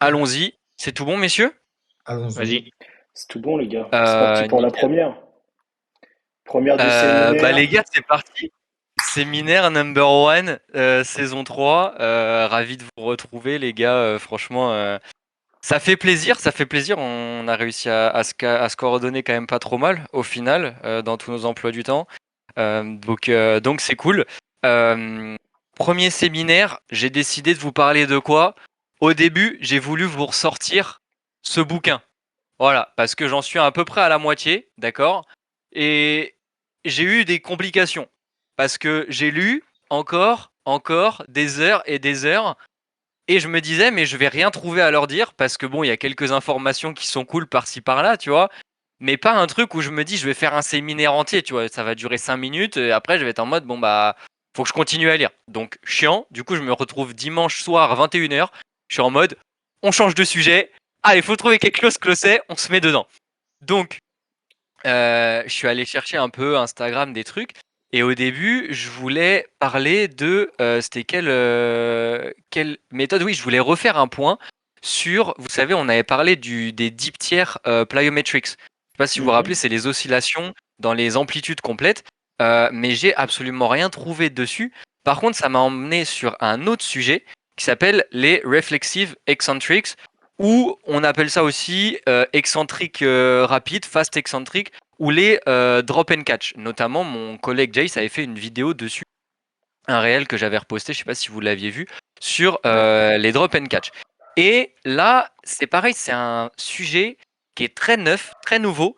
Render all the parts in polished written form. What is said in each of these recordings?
allons-y. C'est tout bon, messieurs? Allons-y. Vas-y. C'est tout bon, les gars. C'est parti pour la Nickel. première. Première du Bah séminaire. les gars, c'est parti. Séminaire number one, saison 3. Ravi de vous retrouver, les gars. Franchement, ça fait plaisir, ça fait plaisir. On a réussi à se coordonner quand même pas trop mal au final dans tous nos emplois du temps. Donc c'est cool. Euh, Premier séminaire, j'ai décidé de vous parler de quoi? Au début, j'ai voulu vous ressortir ce bouquin. Voilà, parce que j'en suis à peu près à la moitié, d'accord? Et j'ai eu des complications. Parce que j'ai lu encore des heures et des heures. Et je me disais, mais je vais rien trouver à leur dire. Parce que bon, il y a quelques informations qui sont cool par-ci par-là, tu vois. Mais pas un truc où je me dis, je vais faire un séminaire entier, tu vois. Ça va durer 5 minutes. Et après, je vais être en mode, bon, bah, faut que je continue à lire. Donc, chiant. Du coup, je me retrouve dimanche soir, 21h. Je suis en mode, on change de sujet. Ah, il faut trouver quelque chose que c'est, on se met dedans. Donc, je suis allé chercher un peu Instagram des trucs. Et au début, je voulais parler de. C'était quelle méthode? Oui, je voulais refaire un point sur. Vous savez, on avait parlé des deep tier plyometrics. Je sais pas si vous vous rappelez, Mhm. c'est les oscillations dans les amplitudes complètes. Mais j'ai absolument rien trouvé dessus. Par contre, ça m'a emmené sur un autre sujet qui s'appelle les reflexive eccentrics, ou on appelle ça aussi excentrique rapide, fast excentrique, ou les drop and catch. Notamment, mon collègue Jace avait fait une vidéo dessus, un réel que j'avais reposté, je sais pas si vous l'aviez vu, sur Ouais. les drop and catch. Et là, c'est pareil, c'est un sujet qui est très neuf, très nouveau.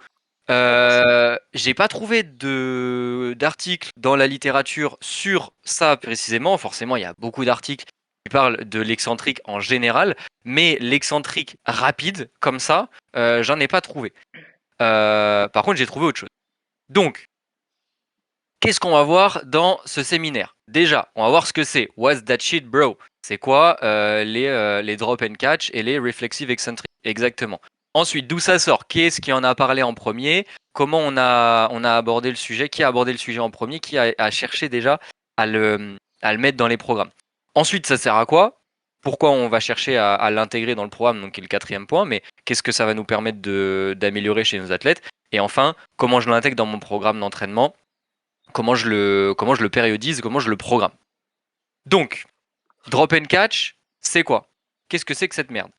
J'ai pas trouvé d'articles dans la littérature sur ça précisément. Forcément, il y a beaucoup d'articles qui parlent de l'excentrique en général, mais l'excentrique rapide, comme ça, j'en ai pas trouvé. Par contre, j'ai trouvé autre chose. Donc, qu'est-ce qu'on va voir dans ce séminaire? Déjà, on va voir ce que c'est. What's that shit, bro? C'est quoi les drop and catch et les reflexive eccentric? Exactement. Ensuite, d'où ça sort? Qui est-ce qui en a parlé en premier? Comment on a abordé le sujet? Qui a abordé le sujet en premier? Qui a cherché déjà à le mettre dans les programmes? Ensuite, ça sert à quoi? Pourquoi on va chercher à l'intégrer dans le programme, donc qui est le quatrième point, mais qu'est-ce que ça va nous permettre d'améliorer chez nos athlètes? Et enfin, comment je l'intègre dans mon programme d'entraînement? Comment je le périodise? Comment je le programme? Donc, drop and catch, c'est quoi? Qu'est-ce que c'est que cette merde?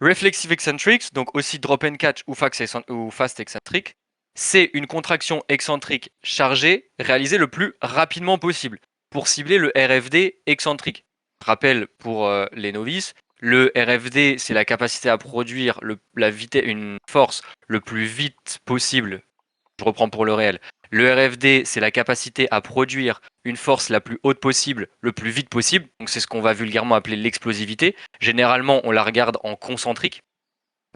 Reflexive eccentrics, donc aussi drop and catch ou fast eccentric, c'est une contraction excentrique chargée réalisée le plus rapidement possible pour cibler le RFD excentrique. Rappel pour les novices, le RFD, c'est la capacité à produire une force le plus vite possible. Je reprends pour le réel. Le RFD, c'est la capacité à produire une force la plus haute possible, le plus vite possible. Donc c'est ce qu'on va vulgairement appeler l'explosivité. Généralement, on la regarde en concentrique,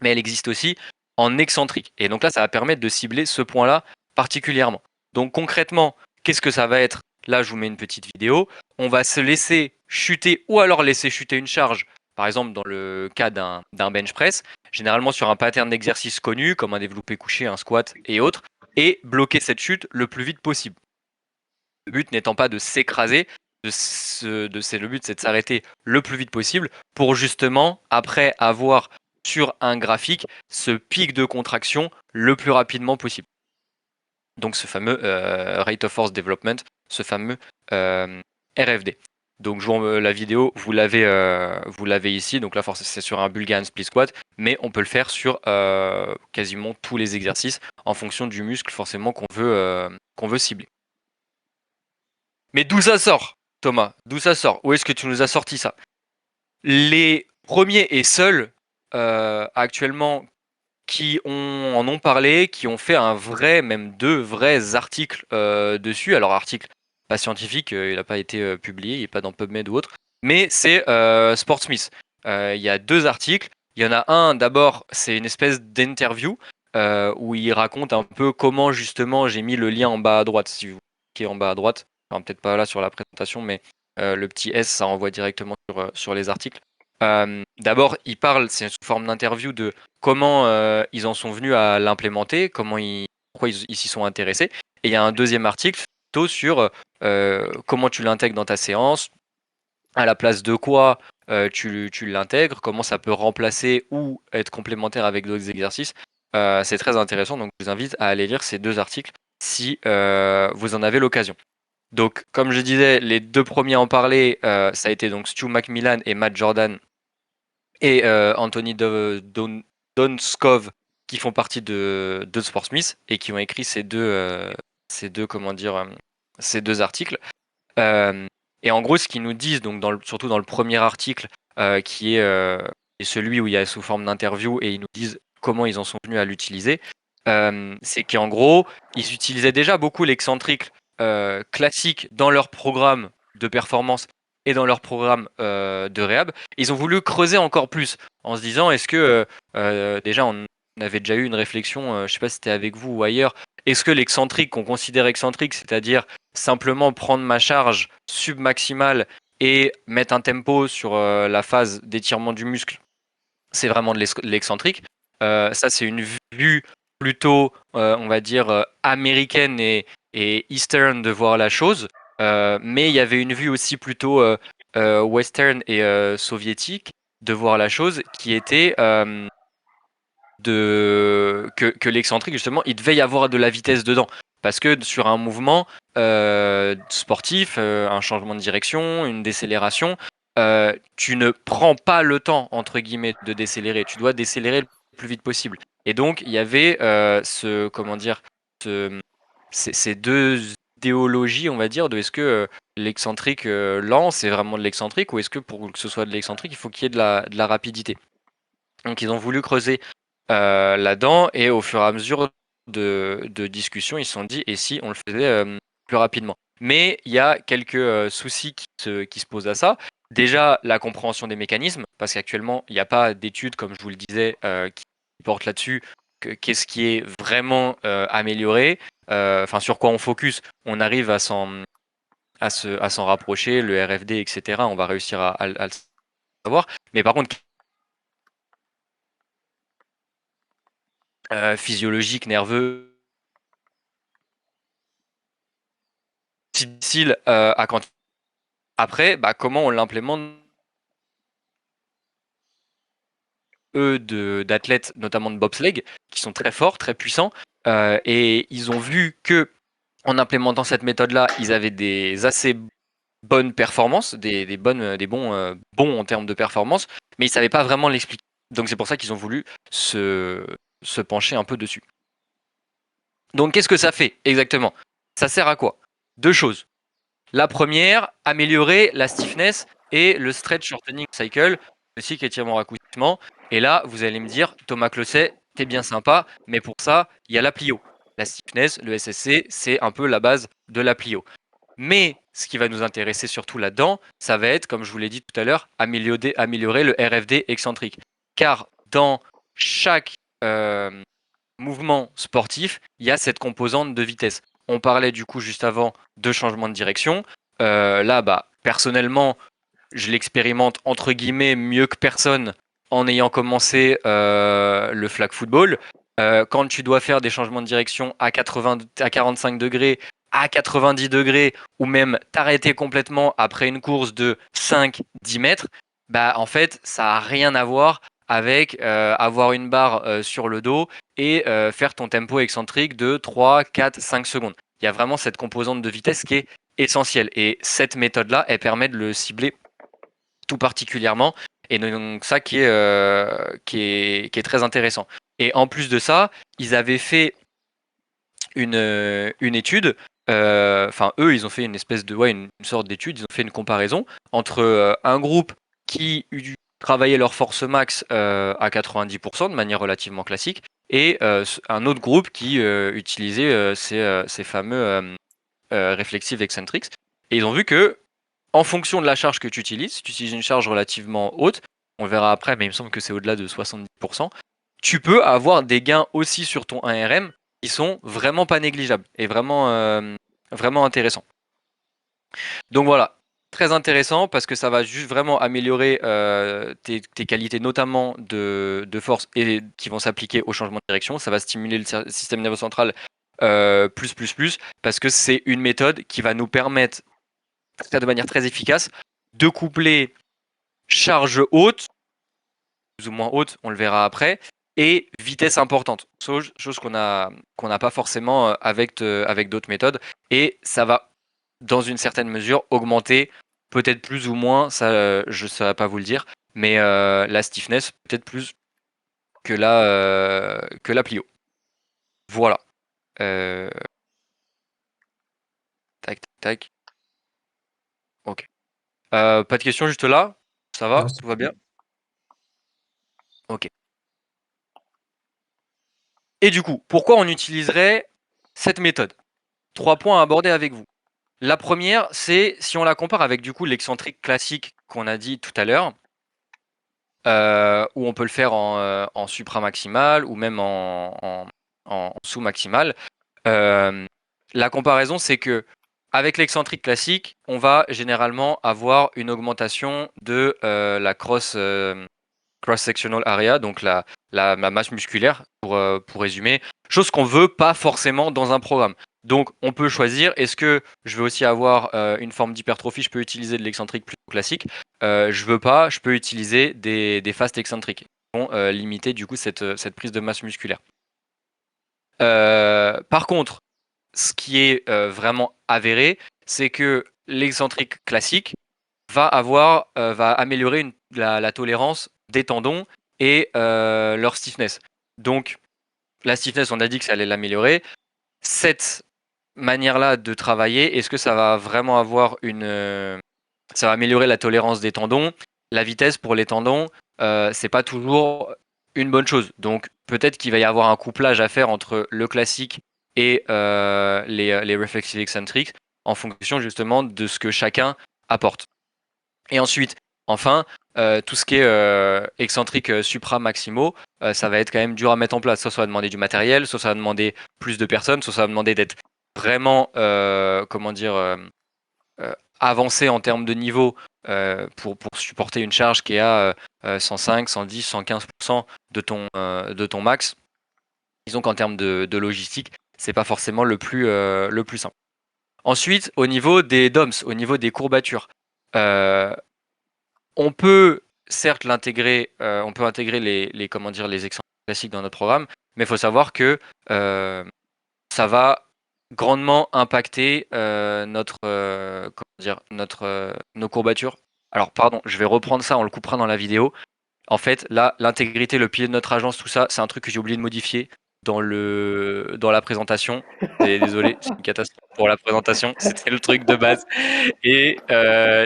mais elle existe aussi en excentrique. Et donc là, ça va permettre de cibler ce point-là particulièrement. Donc concrètement, qu'est-ce que ça va être? Là, je vous mets une petite vidéo. On va se laisser chuter ou alors laisser chuter une charge. Par exemple, dans le cas d'un bench press, généralement sur un pattern d'exercice connu, comme un développé couché, un squat et autres, et bloquer cette chute le plus vite possible. Le but n'étant pas de s'écraser, le but c'est de s'arrêter le plus vite possible pour justement, après avoir sur un graphique, ce pic de contraction le plus rapidement possible. Donc ce fameux Rate of Force Development, ce fameux RFD. Donc la vidéo, vous l'avez ici. Donc là, c'est sur un Bulgarian Split Squat, mais on peut le faire sur quasiment tous les exercices en fonction du muscle forcément qu'on veut cibler. Mais d'où ça sort, Thomas? D'où ça sort? Où est-ce que tu nous as sorti ça? Les premiers et seuls actuellement qui en ont parlé, qui ont fait un vrai, même deux vrais articles dessus. Alors article pas scientifique, il n'a pas été publié, il n'est pas dans PubMed ou autre, mais c'est Sportsmith. Il y a deux articles. Il y en a un, d'abord, c'est une espèce d'interview où il raconte un peu comment justement j'ai mis le lien en bas à droite, si vous cliquez en bas à droite. Enfin, peut-être pas là sur la présentation, mais le petit S, ça renvoie directement sur les articles. D'abord, il parle, c'est sous forme d'interview, de comment ils en sont venus à l'implémenter, pourquoi ils s'y sont intéressés. Et il y a un deuxième article plutôt sur comment tu l'intègres dans ta séance, à la place de quoi tu l'intègres, comment ça peut remplacer ou être complémentaire avec d'autres exercices. C'est très intéressant, donc je vous invite à aller lire ces 2 articles si vous en avez l'occasion. Donc, comme je disais, les 2 premiers à en parler, ça a été donc Stu McMillan et Matt Jordan et Anthony Donskov, qui font partie de Sportsmith et qui ont écrit ces deux articles. Et en gros, ce qu'ils nous disent, donc surtout dans le premier article, qui est celui où il y a sous forme d'interview, et ils nous disent comment ils en sont venus à l'utiliser, c'est qu'en gros, ils utilisaient déjà beaucoup l'excentrique classique dans leur programme de performance et dans leur programme de réhab. Ils ont voulu creuser encore plus en se disant, est-ce que déjà on avait déjà eu une réflexion, je ne sais pas si c'était avec vous ou ailleurs, est-ce que l'excentrique qu'on considère excentrique, c'est-à-dire simplement prendre ma charge submaximale et mettre un tempo sur la phase d'étirement du muscle, c'est vraiment de l'excentrique. Ça, c'est une vue plutôt, on va dire, américaine et eastern de voir la chose. Mais il y avait une vue aussi plutôt western et soviétique de voir la chose, qui était que l'excentrique, justement, il devait y avoir de la vitesse dedans. Parce que sur un mouvement sportif, un changement de direction, une décélération, tu ne prends pas le temps, entre guillemets, de décélérer. Tu dois décélérer le plus vite possible. Et donc, il y avait ces 2 idéologies, on va dire, de est-ce que l'excentrique lent, c'est vraiment de l'excentrique, ou est-ce que pour que ce soit de l'excentrique, il faut qu'il y ait de la rapidité. Donc, ils ont voulu creuser là-dedans, et au fur et à mesure de discussions, ils se sont dit, et si on le faisait plus rapidement. Mais il y a quelques soucis qui se posent à ça. Déjà, la compréhension des mécanismes, parce qu'actuellement, il n'y a pas d'études, comme je vous le disais, qui portent là-dessus. Qu'est-ce qui est vraiment amélioré, enfin sur quoi on focus, on arrive à s'en rapprocher, le RFD, etc. On va réussir à le savoir. Mais par contre, physiologique, nerveux, difficile à quantifier. Après, comment on l'implémente, d'athlètes, notamment de bobsleigh, qui sont très forts, très puissants, et ils ont vu que en implémentant cette méthode-là, ils avaient des assez bonnes performances, des bons en termes de performance, mais ils ne savaient pas vraiment l'expliquer. Donc c'est pour ça qu'ils ont voulu se pencher un peu dessus. Donc qu'est-ce que ça fait exactement? Ça sert à quoi? 2 choses. La première, améliorer la stiffness et le stretch shortening cycle, le cycle étirement-raccourcissement. Et là, vous allez me dire, Thomas Closset, t'es bien sympa, mais pour ça, il y a la plio. La stiffness, le SSC, c'est un peu la base de la plio. Mais ce qui va nous intéresser surtout là-dedans, ça va être, comme je vous l'ai dit tout à l'heure, améliorer le RFD excentrique. Car dans chaque mouvement sportif, il y a cette composante de vitesse. On parlait du coup juste avant de changement de direction. Là, personnellement, je l'expérimente entre guillemets mieux que personne en ayant commencé le flag football. Quand tu dois faire des changements de direction à 45 degrés, à 90 degrés, ou même t'arrêter complètement après une course de 5-10 mètres, en fait, ça n'a rien à voir avec avoir une barre sur le dos et faire ton tempo excentrique de 3, 4, 5 secondes. Il y a vraiment cette composante de vitesse qui est essentielle. Et cette méthode-là, elle permet de le cibler tout particulièrement. Et donc ça qui est très intéressant. Et en plus de ça, ils avaient fait une étude. Enfin, eux, ils ont fait une espèce de, une sorte d'étude. Ils ont fait une comparaison entre un groupe qui travaillait leur force max à 90% de manière relativement classique, et un autre groupe qui utilisait ces fameux réflexive eccentrics. Et ils ont vu que, en fonction de la charge que tu utilises, si tu utilises une charge relativement haute, on verra après, mais il me semble que c'est au-delà de 70%, tu peux avoir des gains aussi sur ton 1RM qui sont vraiment pas négligeables et vraiment intéressants. Donc voilà, très intéressant parce que ça va juste vraiment améliorer tes qualités, notamment de force, et qui vont s'appliquer au changement de direction. Ça va stimuler le système nerveux central plus, parce que c'est une méthode qui va nous permettre, de manière très efficace, de coupler charge haute, plus ou moins haute, on le verra après, et vitesse importante, chose qu'on n'a pas forcément avec d'autres méthodes, et ça va, dans une certaine mesure, augmenter, peut-être plus ou moins, ça je ne saurais pas vous le dire, mais la stiffness peut-être plus que la plio. Voilà. Tac, tac, tac. Ok. Pas de questions juste là? Ça va? Non, Tout va bien? Ok. Et du coup, pourquoi on utiliserait cette méthode? 3 points à aborder avec vous. La première, c'est si on la compare avec du coup l'excentrique classique qu'on a dit tout à l'heure, où on peut le faire en supramaximal ou même en sous-maximal. La comparaison, c'est que avec l'excentrique classique, on va généralement avoir une augmentation de la cross-sectional area, donc la masse musculaire, pour résumer, chose qu'on veut pas forcément dans un programme. Donc on peut choisir, est-ce que je veux aussi avoir une forme d'hypertrophie, je peux utiliser de l'excentrique plutôt classique, je veux pas, je peux utiliser des fast excentriques, qui vont limiter du coup cette prise de masse musculaire. Par contre, ce qui est vraiment avéré, c'est que l'excentrique classique va améliorer la tolérance des tendons et leur stiffness. Donc, la stiffness, on a dit que ça allait l'améliorer. Cette manière-là de travailler, est-ce que ça va vraiment ça va améliorer la tolérance des tendons? La vitesse pour les tendons, c'est pas toujours une bonne chose. Donc, peut-être qu'il va y avoir un couplage à faire entre le classique et les reflexive eccentrics en fonction justement de ce que chacun apporte. Et ensuite, enfin, tout ce qui est excentrique supra-maximaux, ça va être quand même dur à mettre en place. Soit ça va demander du matériel, soit ça va demander plus de personnes, soit ça va demander d'être vraiment, avancé en termes de niveau pour supporter une charge qui est à 105, 110, 115% de ton max. Disons qu'en termes de logistique, c'est pas forcément le plus simple. Ensuite, au niveau des DOMS, au niveau des courbatures, on peut certes l'intégrer, on peut intégrer les excentriques classiques dans notre programme, mais il faut savoir que ça va grandement impacter nos courbatures. Alors, pardon, je vais reprendre ça, on le coupera dans la vidéo. En fait, là, l'intégrité, le pilier de notre agence, tout ça, c'est un truc que j'ai oublié de modifier dans la présentation. Désolé, c'est une catastrophe pour la présentation. C'était le truc de base. Et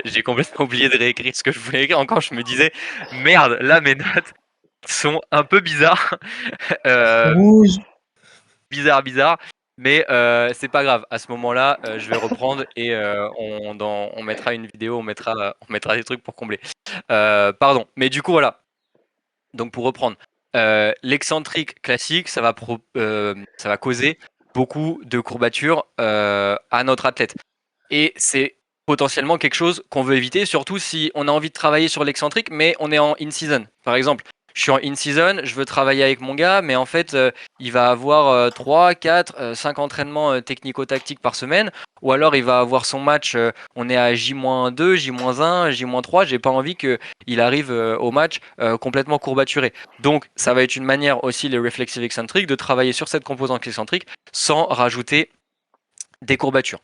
j'ai complètement oublié de réécrire ce que je voulais écrire. Encore, je me disais, merde, là, mes notes sont un peu bizarres. Rouge. Bizarre. Mais c'est pas grave. À ce moment-là, je vais reprendre et on mettra une vidéo, on mettra des trucs pour combler. Pardon. Mais du coup, voilà. Donc pour reprendre, l'excentrique classique, ça va causer beaucoup de courbatures à notre athlète. Et c'est potentiellement quelque chose qu'on veut éviter, surtout si on a envie de travailler sur l'excentrique, mais on est en in-season. Par exemple, je suis en in-season, je veux travailler avec mon gars, mais en fait, il va avoir 3, 4, 5 entraînements technico-tactiques par semaine, ou alors il va avoir son match, on est à J-2, J-1, J-3, j'ai pas envie qu'il arrive au match complètement courbaturé. Donc, ça va être une manière aussi, les reflexive excentriques, de travailler sur cette composante excentrique sans rajouter des courbatures.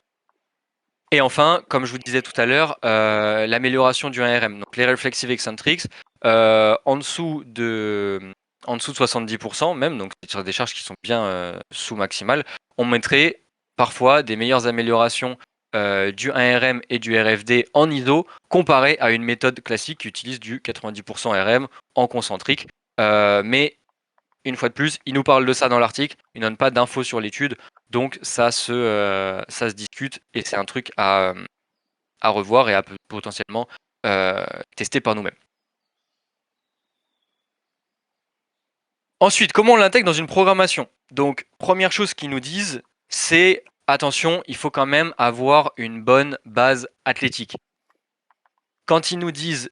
Et enfin, comme je vous disais tout à l'heure, l'amélioration du 1RM. Donc les reflexive eccentrics, en dessous de 70% même, donc sur des charges qui sont bien sous-maximales, on mettrait parfois des meilleures améliorations du 1RM et du RFD en ISO comparé à une méthode classique qui utilise du 90% RM en concentrique. Mais une fois de plus, il nous parle de ça dans l'article, il ne donne pas d'infos sur l'étude, donc ça se discute et c'est un truc à revoir et à potentiellement tester par nous-mêmes. Ensuite, comment on l'intègre dans une programmation? Donc, première chose qu'ils nous disent, c'est attention, il faut quand même avoir une bonne base athlétique. Quand ils nous disent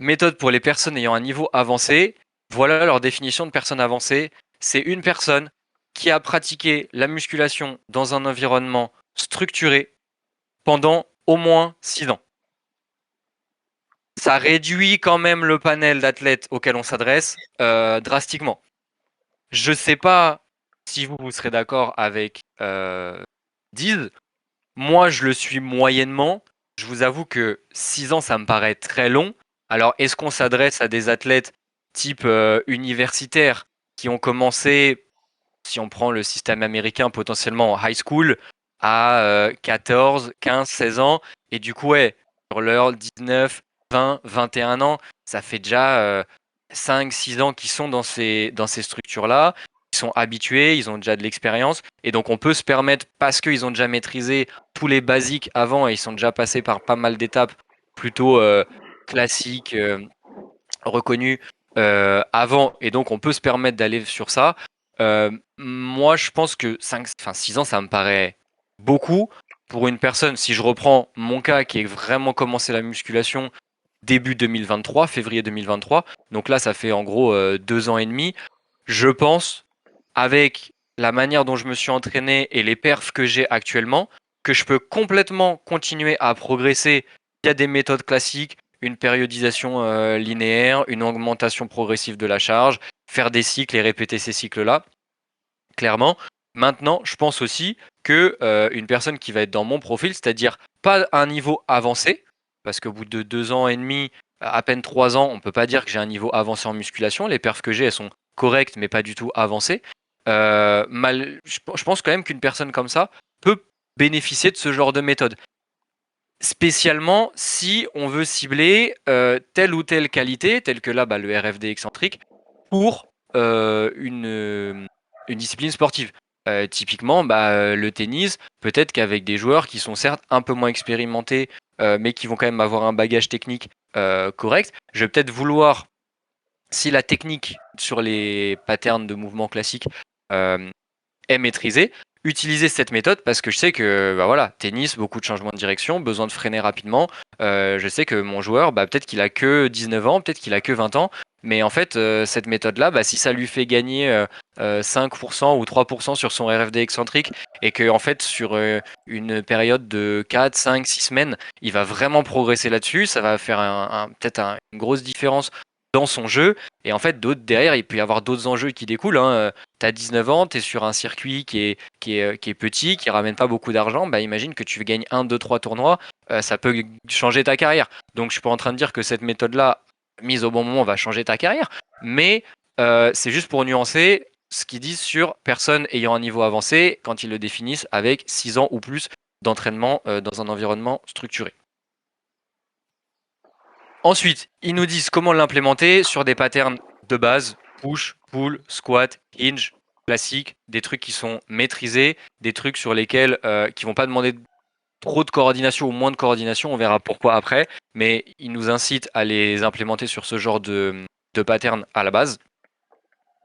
méthode pour les personnes ayant un niveau avancé, voilà leur définition de personne avancée. C'est une personne qui a pratiqué la musculation dans un environnement structuré pendant au moins 6 ans. ça réduit quand même le panel d'athlètes auquel on s'adresse drastiquement. Je sais pas si vous serez d'accord avec Diz. Moi, je le suis moyennement. Je vous avoue que 6 ans, ça me paraît très long. Alors, est-ce qu'on s'adresse à des athlètes type universitaires qui ont commencé, si on prend le système américain, potentiellement en high school, à 14, 15, 16 ans, et du coup, ouais, sur leurs 19, 20, 21 ans, ça fait déjà 5, 6 ans qu'ils sont dans ces structures-là. Ils sont habitués, ils ont déjà de l'expérience, et donc on peut se permettre, parce qu'ils ont déjà maîtrisé tous les basiques avant, et ils sont déjà passés par pas mal d'étapes plutôt classiques, reconnues avant, et donc on peut se permettre d'aller sur ça. Moi, je pense que 6 ans, ça me paraît beaucoup pour une personne. Si je reprends mon cas qui est vraiment commencé la musculation début 2023, février 2023, donc là, ça fait en gros 2 ans et demi. Je pense, avec la manière dont je me suis entraîné et les perfs que j'ai actuellement, que je peux complètement continuer à progresser via des méthodes classiques, une périodisation linéaire, une augmentation progressive de la charge, faire des cycles et répéter ces cycles-là, clairement. Maintenant, je pense aussi que une personne qui va être dans mon profil, c'est-à-dire pas un niveau avancé, parce qu'au bout de 2 ans et demi, à peine 3 ans, on ne peut pas dire que j'ai un niveau avancé en musculation. Les perfs que j'ai, elles sont correctes, mais pas du tout avancées. Je pense quand même qu'une personne comme ça peut bénéficier de ce genre de méthode. Spécialement si on veut cibler telle ou telle qualité, telle que là le RFD excentrique, pour une discipline sportive. Typiquement, le tennis, peut-être qu'avec des joueurs qui sont certes un peu moins expérimentés, mais qui vont quand même avoir un bagage technique correct, je vais peut-être vouloir, si la technique sur les patterns de mouvement classiques est maîtrisée, utiliser cette méthode parce que je sais que voilà, tennis, beaucoup de changements de direction, besoin de freiner rapidement. Je sais que mon joueur, peut-être qu'il a que 19 ans, peut-être qu'il a que 20 ans, mais en fait, cette méthode-là, si ça lui fait gagner 5% ou 3% sur son RFD excentrique et que en fait, sur une période de 4, 5, 6 semaines, il va vraiment progresser là-dessus, ça va faire peut-être une grosse différence dans son jeu. Et en fait, derrière, il peut y avoir d'autres enjeux qui découlent. Hein. Tu as 19 ans, tu es sur un circuit qui est petit, qui ramène pas beaucoup d'argent. Imagine que tu gagnes 1, 2, 3 tournois, ça peut changer ta carrière. Donc je suis pas en train de dire que cette méthode-là, mise au bon moment, va changer ta carrière. Mais c'est juste pour nuancer ce qu'ils disent sur personnes ayant un niveau avancé quand ils le définissent avec 6 ans ou plus d'entraînement dans un environnement structuré. Ensuite, ils nous disent comment l'implémenter sur des patterns de base, push, pull, squat, hinge, classique, des trucs qui sont maîtrisés, des trucs sur lesquels qui vont pas demander trop de coordination ou moins de coordination, on verra pourquoi après, mais ils nous incitent à les implémenter sur ce genre de pattern à la base.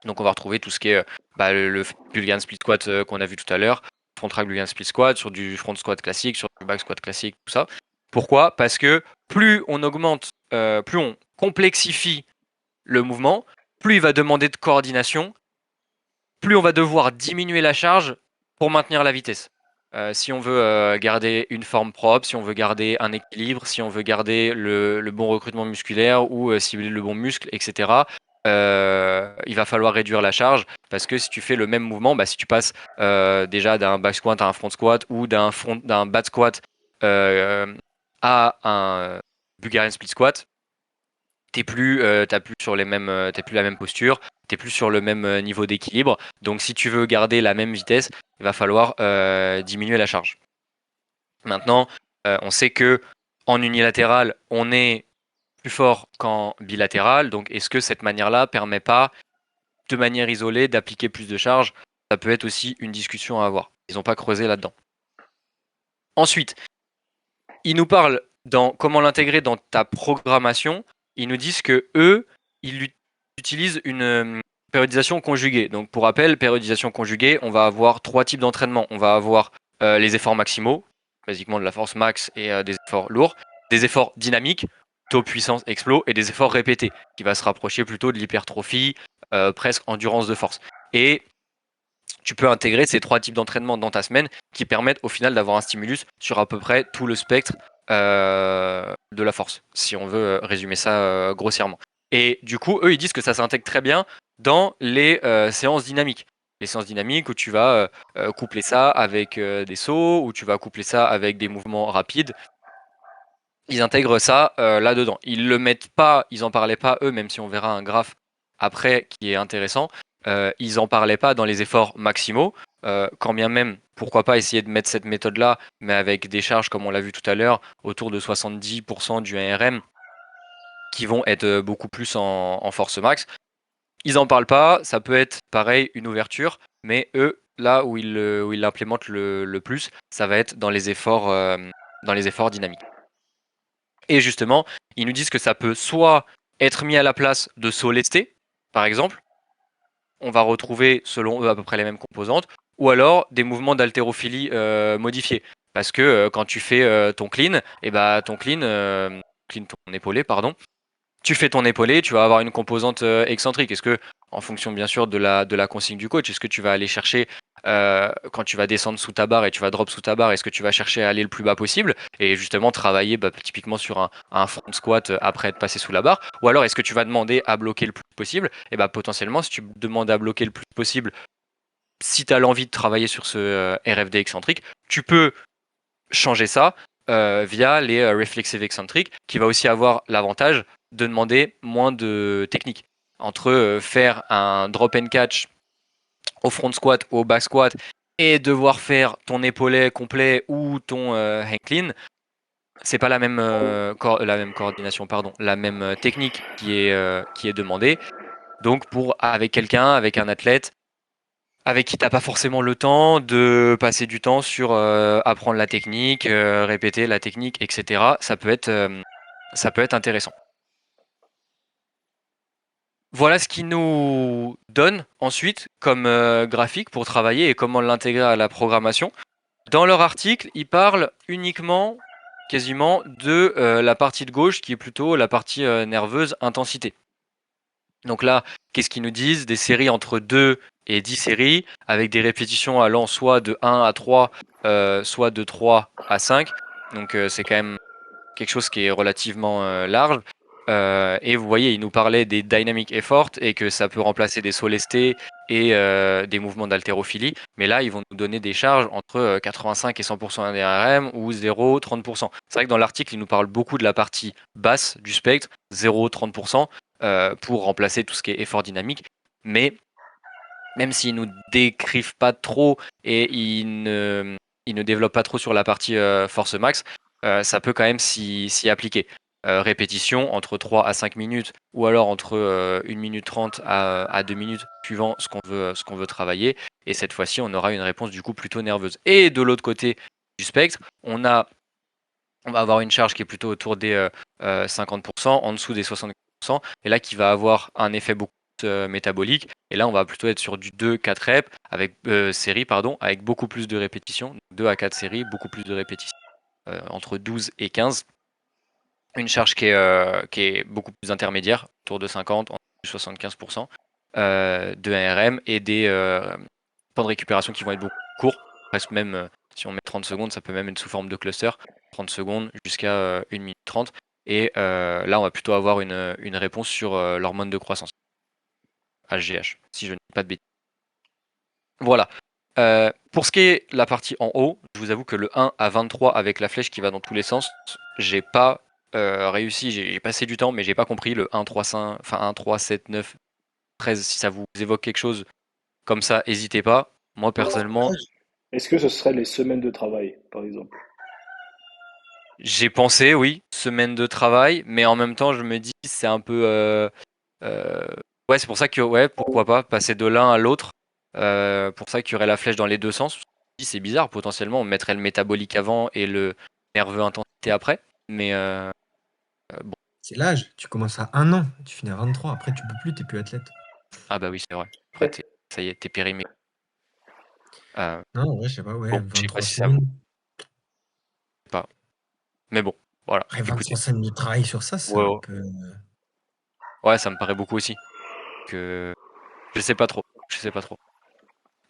Donc on va retrouver tout ce qui est le Bulgarian Split Squat qu'on a vu tout à l'heure, front rack Bulgarian Split Squat, sur du front squat classique, sur du back squat classique, tout ça. Pourquoi ? Parce que plus on augmente, plus on complexifie le mouvement, plus il va demander de coordination, plus on va devoir diminuer la charge pour maintenir la vitesse. Si on veut garder une forme propre, si on veut garder un équilibre, si on veut garder le bon recrutement musculaire ou cibler le bon muscle, etc., il va falloir réduire la charge parce que si tu fais le même mouvement, si tu passes déjà d'un back squat à un front squat ou d'un back squat à un Bulgarian split squat, t'as plus t'es plus la même posture, t'es plus sur le même niveau d'équilibre. Donc si tu veux garder la même vitesse, il va falloir diminuer la charge. Maintenant, on sait que en unilatéral, on est plus fort qu'en bilatéral. Donc est-ce que cette manière-là permet pas, de manière isolée, d'appliquer plus de charge ? Ça peut être aussi une discussion à avoir. Ils n'ont pas creusé là-dedans. Ensuite, ils nous parlent dans comment l'intégrer dans ta programmation. Ils nous disent que eux, ils utilisent une périodisation conjuguée. Donc pour rappel, périodisation conjuguée, on va avoir 3 types d'entraînement. On va avoir les efforts maximaux, basiquement de la force max et des efforts lourds, des efforts dynamiques, taux puissance explo, et des efforts répétés, qui va se rapprocher plutôt de l'hypertrophie, presque endurance de force. Et tu peux intégrer ces 3 types d'entraînement dans ta semaine qui permettent au final d'avoir un stimulus sur à peu près tout le spectre de la force, si on veut résumer ça grossièrement. Et du coup, eux, ils disent que ça s'intègre très bien dans les séances dynamiques. Les séances dynamiques où tu vas coupler ça avec des sauts, où tu vas coupler ça avec des mouvements rapides. Ils intègrent ça là-dedans. Ils le mettent pas, ils en parlaient pas eux, même si on verra un graphe après qui est intéressant. Ils en parlaient pas dans les efforts maximaux. Quand bien même, pourquoi pas essayer de mettre cette méthode-là, mais avec des charges, comme on l'a vu tout à l'heure, autour de 70% du ARM, qui vont être beaucoup plus en force max. Ils en parlent pas, ça peut être pareil, une ouverture, mais eux, là où ils l'implémentent le plus, ça va être dans les efforts dynamiques. Et justement, ils nous disent que ça peut soit être mis à la place de sauts lestés, par exemple, on va retrouver selon eux à peu près les mêmes composantes, ou alors des mouvements d'haltérophilie modifiés. Parce que quand tu fais ton clean, et bah ton clean ton épaulé, pardon, tu fais ton épaulé, tu vas avoir une composante excentrique. Est-ce que, en fonction bien sûr de la consigne du coach, est-ce que tu vas aller chercher, quand tu vas descendre sous ta barre et tu vas drop sous ta barre, est-ce que tu vas chercher à aller le plus bas possible et justement travailler typiquement sur un front squat après être passé sous la barre? Ou alors est-ce que tu vas demander à bloquer le plus possible? Et bah potentiellement, si tu demandes à bloquer le plus possible, si tu as l'envie de travailler sur ce RFD excentrique, tu peux changer ça via les reflexive eccentric, qui va aussi avoir l'avantage de demander moins de technique. Entre faire un drop and catch au front squat ou au back squat et devoir faire ton épaulet complet ou ton hang clean, c'est pas la même coordination, pardon, la même technique qui est demandée. Donc avec un athlète avec qui t'as pas forcément le temps de passer du temps sur apprendre la technique, répéter la technique, etc. Ça peut être intéressant. Voilà ce qu'ils nous donnent ensuite comme graphique pour travailler et comment l'intégrer à la programmation. Dans leur article, ils parlent uniquement, quasiment, de la partie de gauche qui est plutôt la partie nerveuse intensité. Donc là, qu'est-ce qu'ils nous disent? Des séries entre 2 et 10 séries, avec des répétitions allant soit de 1 à 3, soit de 3 à 5. Donc c'est quand même quelque chose qui est relativement large. Et vous voyez, ils nous parlaient des dynamic efforts et que ça peut remplacer des sauts lestés et des mouvements d'haltérophilie. Mais là, ils vont nous donner des charges entre 85 et 100% d'ARM ou 0, 30%. C'est vrai que dans l'article, ils nous parlent beaucoup de la partie basse du spectre, 0, 30%, pour remplacer tout ce qui est effort dynamique. Mais même s'ils nous décrivent pas trop et ils ne développent pas trop sur la partie force max, ça peut quand même s'y appliquer. Répétition entre 3 à 5 minutes ou alors entre 1 minute 30 à 2 minutes suivant ce qu'on veut travailler. Et cette fois-ci, on aura une réponse du coup plutôt nerveuse. Et de l'autre côté du spectre, on va avoir une charge qui est plutôt autour des 50%, en dessous des 60%, et là qui va avoir un effet beaucoup plus métabolique. Et là, on va plutôt être sur du 2-4 reps avec séries, pardon, avec beaucoup plus de répétitions, 2 à 4 séries, beaucoup plus de répétitions, entre 12 et 15. Une charge qui est beaucoup plus intermédiaire, autour de 50, en 75% de ARM et des temps de récupération qui vont être beaucoup plus courts, presque même si on met 30 secondes, ça peut même être sous forme de cluster, 30 secondes jusqu'à 1 minute 30. Et là, on va plutôt avoir une réponse sur l'hormone de croissance, HGH, si je ne dis pas de bêtises. Voilà. Pour ce qui est la partie en haut, je vous avoue que le 1 à 23 avec la flèche qui va dans tous les sens, j'ai pas réussi, j'ai passé du temps, mais j'ai pas compris le 1, 3, 5, enfin 1, 3, 7, 9, 13. Si ça vous évoque quelque chose comme ça, n'hésitez pas. Moi, personnellement, Est-ce que ce serait les semaines de travail, par exemple? j'ai pensé, oui, semaine de travail, mais en même temps, je me dis, c'est un peu. Euh, ouais, c'est pour ça que, ouais, pourquoi pas, passer de l'un à l'autre. Pour ça qu'il y aurait la flèche dans les deux sens. Je me dis, c'est bizarre, potentiellement, on mettrait le métabolique avant et le nerveux intensité après. Mais bon, C'est l'âge. Tu commences à 1 an, tu finis à 23. Après, tu peux plus, t'es plus athlète. ah bah oui, c'est vrai. Après, ça y est, t'es périmé. Non, ouais, je sais pas, ouais, Bon, je sais pas 23 si ça vous semaines. pas. Mais bon, voilà. Après, Écoutez, 23 semaines de travail sur ça, c'est ouais, un ouais, peu. ouais, ça me paraît beaucoup aussi. Que je sais pas trop. Je sais pas trop.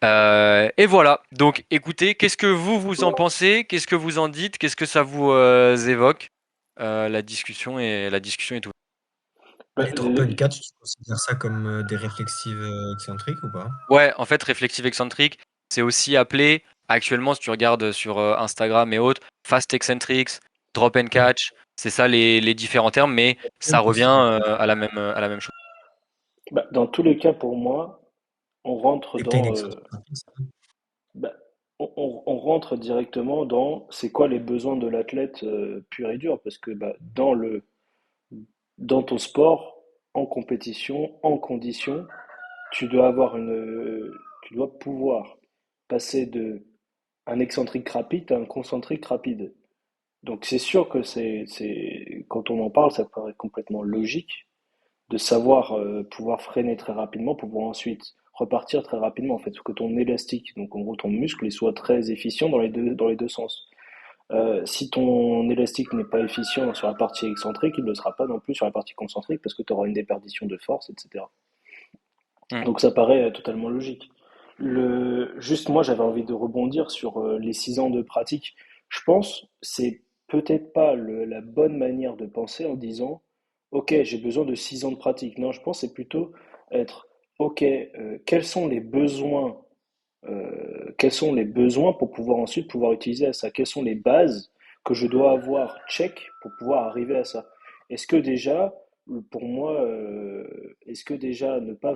Et voilà. Donc, écoutez, qu'est-ce que vous en pensez? Qu'est-ce que vous en dites? Qu'est-ce que ça vous évoque? la discussion est ouverte. Bah, Les drop and catch, tu considères ça comme des réflexives excentriques ou pas? Ouais, en fait, réflexive excentrique, c'est aussi appelé actuellement, si tu regardes sur Instagram et autres, fast eccentrics, drop and Ouais. catch, c'est ça les différents termes, mais ça Jump revient aussi. à la même chose. bah, dans tous les cas, pour moi, on rentre Et que t'as une dans, excentrique rapide, ça. bah, on rentre directement dans c'est quoi les besoins de l'athlète pur et dur, parce que bah, dans ton sport, en compétition, en condition, tu dois tu dois pouvoir passer de un excentrique rapide à un concentrique rapide. Donc c'est sûr que quand on en parle, ça paraît complètement logique de savoir pouvoir freiner très rapidement pour pouvoir ensuite repartir très rapidement. En fait, que ton élastique, donc en gros ton muscle, il soit très efficient dans les deux sens. Si ton élastique n'est pas efficient sur la partie excentrique, il ne le sera pas non plus sur la partie concentrique parce que tu auras une déperdition de force, etc. Mm. Donc ça paraît totalement logique. Juste moi, j'avais envie de rebondir sur les 6 ans de pratique. Je pense c'est peut-être pas la bonne manière de penser en disant, OK, j'ai besoin de 6 ans de pratique. Non, je pense que c'est plutôt être, OK, quels sont les besoins pour pouvoir ensuite pouvoir utiliser ça? Quelles sont les bases que je dois avoir check pour pouvoir arriver à ça? Est-ce que déjà, pour moi, est-ce que déjà ne pas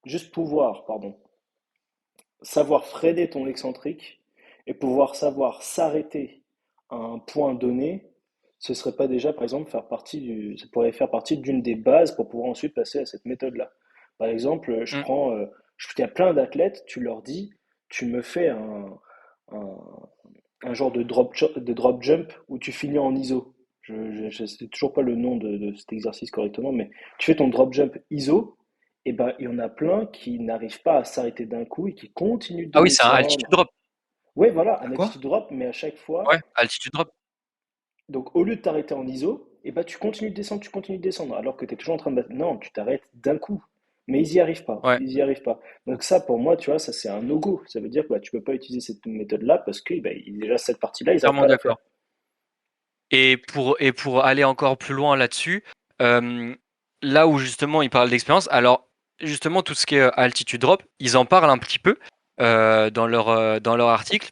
juste pouvoir, pardon, savoir freiner ton excentrique et pouvoir savoir s'arrêter à un point donné, ce serait pas déjà, par exemple, ça pourrait faire partie d'une des bases pour pouvoir ensuite passer à cette méthode-là. Par exemple, Mm. il y a plein d'athlètes, tu leur dis, tu me fais un, un genre de drop jump où tu finis en ISO. Je ne sais toujours pas le nom de cet exercice correctement, mais tu fais ton drop jump ISO, et ben il y en a plein qui n'arrivent pas à s'arrêter d'un coup et qui continuent de Ah oui, c'est un altitude descendre. drop. Ouais, voilà, À un quoi? altitude drop, mais à chaque Ouais, fois, altitude drop. donc au lieu de t'arrêter en ISO, et ben tu continues de descendre, alors que tu es toujours en train de battre. Non, tu t'arrêtes d'un coup. Mais ils y arrivent pas, Ouais, ils y arrivent pas. Donc ça, pour moi, tu vois, ça c'est un no-go. Ça veut dire que bah, tu peux pas utiliser cette méthode-là parce que bah, déjà cette partie-là, ils n'arrivent entièrement pas à la faire. d'accord. Et pour aller encore plus loin là-dessus, euh, là où justement ils parlent d'expérience, alors justement tout ce qui est altitude drop, ils en parlent un petit peu dans leur article.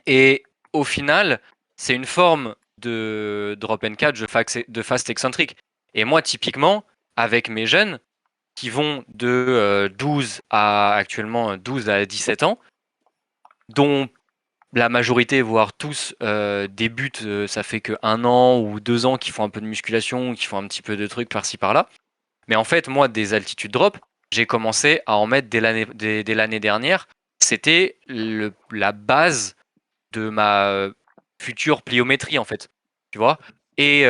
Et au final, c'est une forme de drop and catch de fast excentrique. Et moi, typiquement, avec mes jeunes qui vont de 12 à actuellement 12 à 17 ans, dont la majorité, voire tous, débutent, ça fait que 1 an ou 2 ans qu'ils font un peu de musculation, qu'ils font un petit peu de trucs par-ci par-là. Mais en fait, moi, des altitude drop, j'ai commencé à en mettre dès l'année dernière. C'était la base de ma future pliométrie, en fait. Tu vois? Et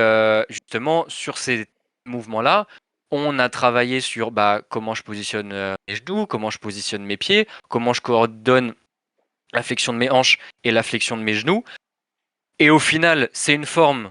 justement, sur ces mouvements-là, on a travaillé sur bah, comment je positionne mes genoux, comment je positionne mes pieds, comment je coordonne la flexion de mes hanches et la flexion de mes genoux. Et au final, c'est une forme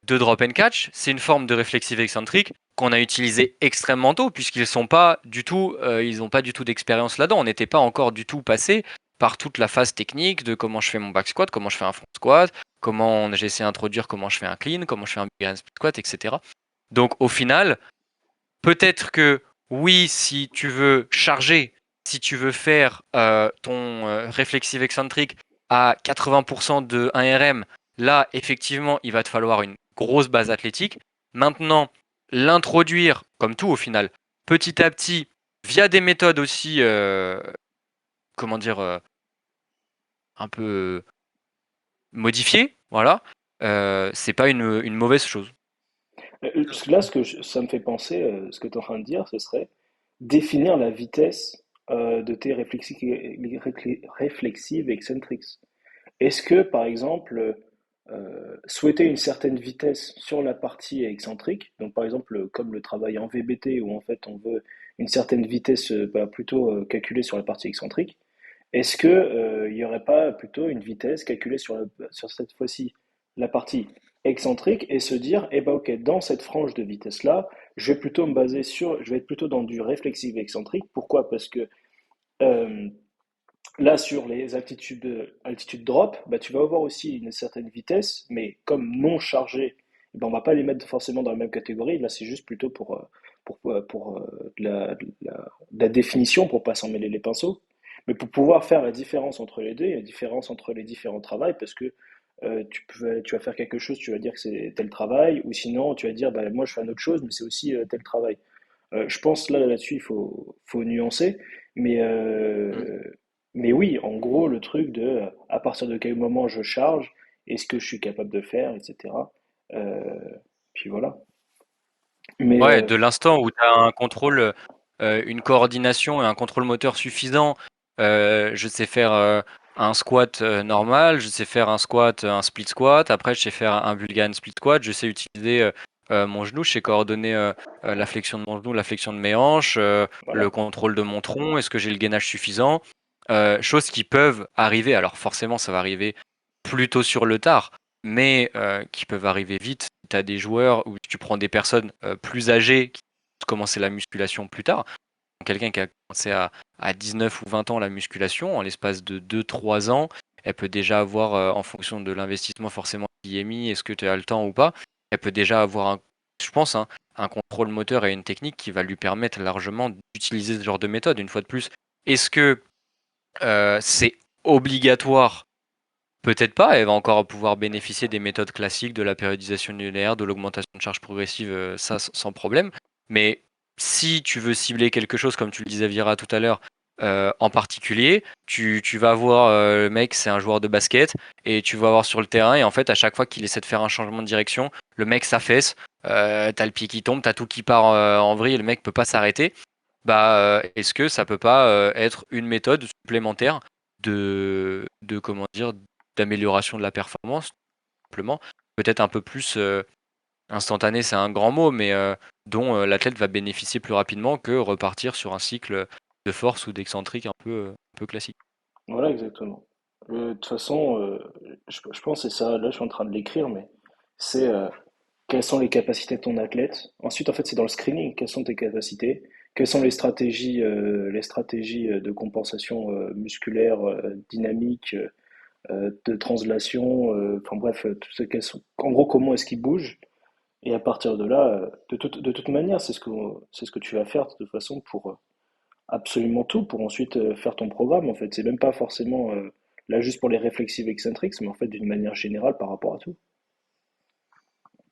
de drop and catch, c'est une forme de réflexive excentrique qu'on a utilisé extrêmement tôt, puisqu'ils sont pas du tout, ils n'ont pas du tout d'expérience là-dedans. On n'était pas encore du tout passé par toute la phase technique de comment je fais mon back squat, comment je fais un front squat, comment j'essaie d'introduire comment je fais un clean, comment je fais un big hand split squat, etc. Donc au final, peut-être que oui, si tu veux charger, si tu veux faire ton réflexive excentrique à 80% de 1 RM, là, effectivement, il va te falloir une grosse base athlétique. Maintenant, l'introduire, comme tout au final, petit à petit, via des méthodes aussi, comment dire, un peu modifiées, voilà, c'est pas une mauvaise chose. Là, ça me fait penser, ce que tu es en train de dire, ce serait définir la vitesse de tes réflexives eccentrics. Est-ce que, par exemple, souhaiter une certaine vitesse sur la partie excentrique, donc par exemple comme le travail en VBT où en fait on veut une certaine vitesse bah, plutôt calculée sur la partie excentrique, est-ce que il n'y aurait pas plutôt une vitesse calculée sur cette fois-ci la partie excentrique et se dire, eh ben ok, dans cette frange de vitesse-là, je vais être plutôt dans du réflexive excentrique. Pourquoi? Parce que euh, Là, sur les altitude drop, bah, tu vas avoir aussi une certaine vitesse, mais comme non chargées, eh ben, on va pas les mettre forcément dans la même catégorie. Là, c'est juste plutôt pour de la définition, pour pas s'en mêler les pinceaux. Mais pour pouvoir faire la différence entre les deux, et la différence entre les différents travails, parce que tu vas faire quelque chose, tu vas dire que c'est tel travail, ou sinon tu vas dire, bah, moi je fais un autre chose, mais c'est aussi tel travail. Je pense là-dessus, il faut nuancer, mais, Mm. euh, mais oui, en gros, le truc de à partir de quel moment je charge, est-ce que je suis capable de faire, etc. Euh, Puis voilà. Mais Ouais, de l'instant où tu as un contrôle, une coordination et un contrôle moteur suffisant, je sais faire un squat normal, je sais faire un squat, un split squat, après je sais faire un Bulgarian split squat, je sais utiliser mon genou, je sais coordonner la flexion de mon genou, la flexion de mes hanches, le voilà. contrôle de mon tronc, est-ce que j'ai le gainage suffisant, choses qui peuvent arriver, alors forcément ça va arriver plutôt sur le tard, mais qui peuvent arriver vite. Tu as des joueurs où tu prends des personnes plus âgées qui ont commencé la musculation plus tard. Quelqu'un qui a commencé à 19 ou 20 ans la musculation, en l'espace de 2 3 ans, elle peut déjà avoir, en fonction de l'investissement forcément qui est mis, est-ce que tu as le temps ou pas, elle peut déjà avoir, je pense, un contrôle moteur et une technique qui va lui permettre largement d'utiliser ce genre de méthode. Une fois de plus, est-ce que c'est obligatoire? Peut-être pas, elle va encore pouvoir bénéficier des méthodes classiques de la périodisation linéaire, de l'augmentation de charge progressive, ça sans problème. Mais si tu veux cibler quelque chose, comme tu le disais Vira tout à l'heure, en particulier, tu vas voir le mec, c'est un joueur de basket, et tu vas voir sur le terrain, et en fait, à chaque fois qu'il essaie de faire un changement de direction, le mec s'affaisse, t'as le pied qui tombe, t'as tout qui part en vrille, et le mec peut pas s'arrêter. Bah, est-ce que ça peut pas être une méthode supplémentaire de comment dire, d'amélioration de la performance, tout simplement. Peut-être un peu plus instantané, c'est un grand mot, mais dont l'athlète va bénéficier plus rapidement que repartir sur un cycle de force ou d'excentrique un peu classique. Voilà, exactement. De toute façon, je pense que c'est ça. Là, je suis en train de l'écrire, mais c'est quelles sont les capacités de ton athlète. Ensuite, en fait, c'est dans le screening. Quelles sont tes capacités? Quelles sont les stratégies de compensation musculaire, dynamique, de translation, enfin bref, tout ce qu'elles sont. En gros, comment est-ce qu'il bouge? Et à partir de là, de toute manière, c'est ce que tu vas faire de toute façon pour absolument tout, pour ensuite faire ton programme. En fait, c'est même pas forcément là juste pour les réflexives excentriques, mais en fait d'une manière générale par rapport à tout.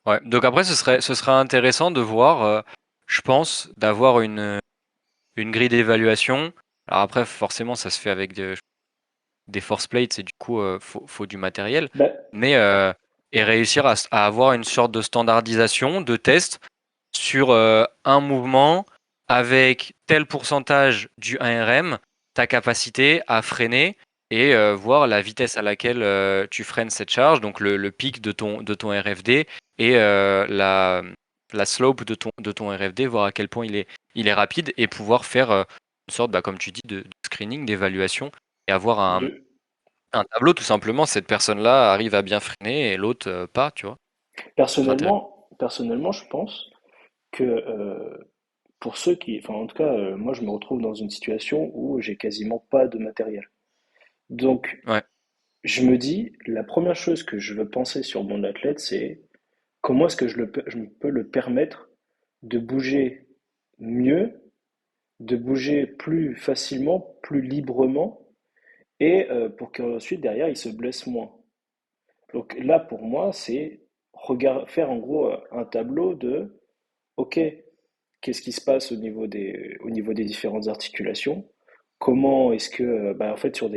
Ouais. Donc après, ce serait intéressant de voir, je pense, d'avoir une grille d'évaluation. Alors après, forcément, ça se fait avec des force plates et du coup, faut du matériel. Bah, Mais et réussir à avoir une sorte de standardisation de test sur un mouvement avec tel pourcentage du 1RM, ta capacité à freiner et voir la vitesse à laquelle tu freines cette charge, donc le pic de ton RFD et la slope de ton RFD, voir à quel point il est rapide et pouvoir faire une sorte, bah, comme tu dis, de screening, d'évaluation et avoir de, un tableau tout simplement. Cette personne-là arrive à bien freiner et l'autre pas, tu vois. Ce serait intéressant. personnellement, je pense que pour ceux qui, enfin en tout cas, moi je me retrouve dans une situation où j'ai quasiment pas de matériel. Donc, Ouais. je me dis, la première chose que je veux penser sur mon athlète, c'est comment est-ce que je peux le permettre de bouger mieux, de bouger plus facilement, plus librement, et pour qu'ensuite, derrière, il se blesse moins. Donc là, pour moi, c'est faire en gros un tableau de, OK, qu'est-ce qui se passe au niveau des différentes articulations? Comment est-ce que, bah, en fait, sur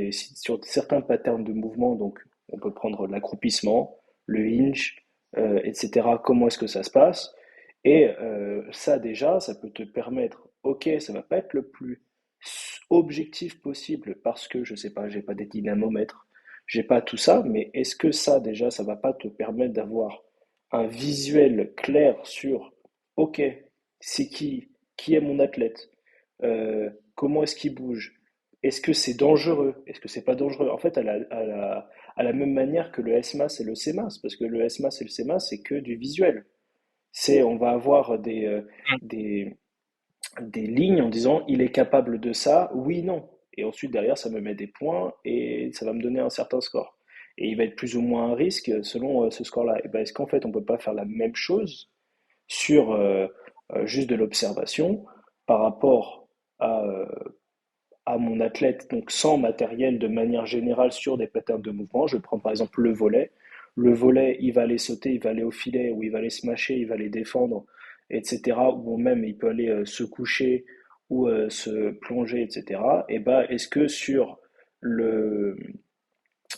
certains patterns de mouvement, donc on peut prendre l'accroupissement, le hinge, etc. Comment est-ce que ça se passe? Et ça déjà, ça peut te permettre, ok, ça va pas être le plus objectif possible parce que je sais pas, j'ai pas des dynamomètres, j'ai pas tout ça, mais est-ce que ça déjà, ça va pas te permettre d'avoir un visuel clair sur, ok, c'est qui est mon athlète, comment est-ce qu'il bouge, est-ce que c'est dangereux, est-ce que c'est pas dangereux, en fait, à la même manière que le SMAS et le CMAS, parce que le SMAS et le CMAS, c'est que du visuel. On va avoir des lignes en disant il est capable de ça, oui, non. et ensuite derrière ça me met des points et ça va me donner un certain score. Et il va être plus ou moins un risque selon ce score-là. Et ben, est-ce qu'en fait on peut pas faire la même chose sur juste de l'observation par rapport à, euh, à mon athlète, donc sans matériel de manière générale sur des patterns de mouvement. Je prends par exemple le volet. Le volet, il va aller sauter, il va aller au filet, ou il va aller smasher, il va aller défendre, etc. Ou même il peut aller se coucher ou se plonger, etc. Et ben, est-ce que sur le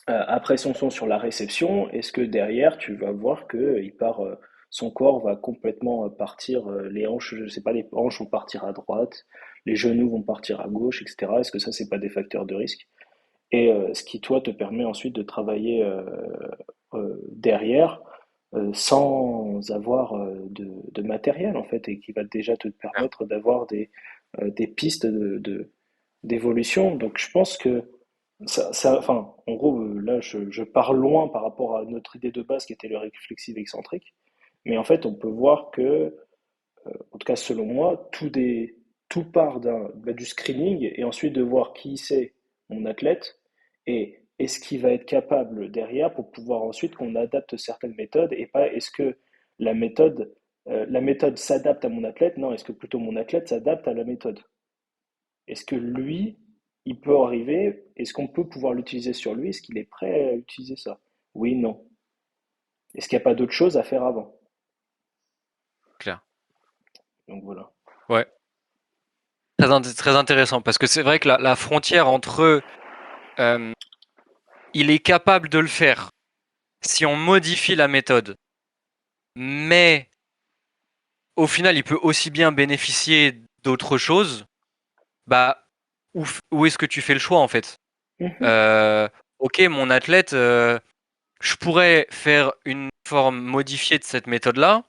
après son son sur la réception, est-ce que derrière tu vas voir que il part, son corps va complètement partir, les hanches, je sais pas, les hanches vont partir à droite, les genoux vont partir à gauche, etc. Est-ce que ça c'est pas des facteurs de risque? Et ce qui toi te permet ensuite de travailler derrière sans avoir de matériel en fait et qui va déjà te permettre d'avoir des pistes d'évolution. Donc je pense que enfin, en gros, là, je pars loin par rapport à notre idée de base qui était le réflexive excentrique. Mais en fait, on peut voir que, en tout cas selon moi, tout part du screening et ensuite de voir qui c'est mon athlète et est-ce qu'il va être capable derrière pour pouvoir ensuite qu'on adapte certaines méthodes et pas est-ce que la méthode, la méthode s'adapte à mon athlète? Non, est-ce que plutôt mon athlète s'adapte à la méthode? Est-ce que lui, il peut arriver, est-ce qu'on peut pouvoir l'utiliser sur lui? Est-ce qu'il est prêt à utiliser ça? Oui, non. Est-ce qu'il n'y a pas d'autre chose à faire avant? Clair. Donc voilà. Ouais. Très intéressant parce que c'est vrai que la frontière entre il est capable de le faire si on modifie la méthode, mais au final il peut aussi bien bénéficier d'autre chose, bah où est-ce que tu fais le choix en fait? Mhm. Euh, ok, mon athlète, je pourrais faire une forme modifiée de cette méthode-là,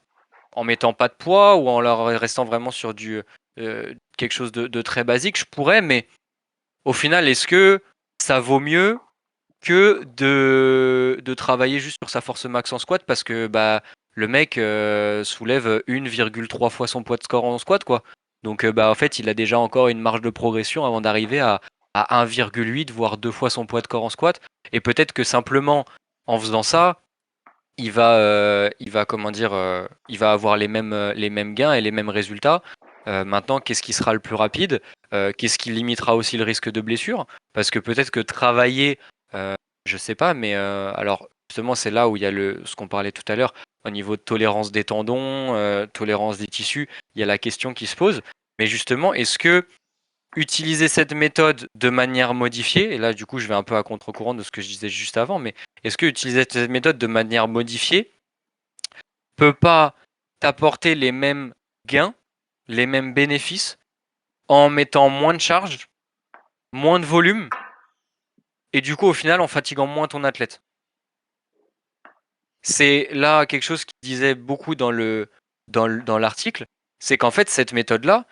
en mettant pas de poids ou en leur restant vraiment sur du quelque chose de très basique, je pourrais, mais au final, est-ce que ça vaut mieux que de travailler juste sur sa force max en squat parce que bah le mec soulève 1,3 fois son poids de score en squat quoi. Donc bah en fait, il a déjà encore une marge de progression avant d'arriver à 1,8 voire 2 fois son poids de corps en squat et peut-être que simplement en faisant ça, il va comment dire, il va avoir les mêmes gains et les mêmes résultats. Maintenant, qu'est-ce qui sera le plus rapide? Qu'est-ce qui limitera aussi le risque de blessure? Parce que peut-être que travailler, je sais pas, mais alors justement, c'est là où il y a ce qu'on parlait tout à l'heure au niveau de tolérance des tendons, tolérance des tissus. Il y a la question qui se pose. Mais justement, est-ce que utiliser cette méthode de manière modifiée, et là du coup je vais un peu à contre-courant de ce que je disais juste avant, mais est-ce que utiliser cette méthode de manière modifiée peut pas t'apporter les mêmes gains, les mêmes bénéfices en mettant moins de charge, moins de volume, et du coup au final en fatiguant moins ton athlète? C'est là quelque chose qui disait beaucoup dans l'article, c'est qu'en fait cette méthode-là,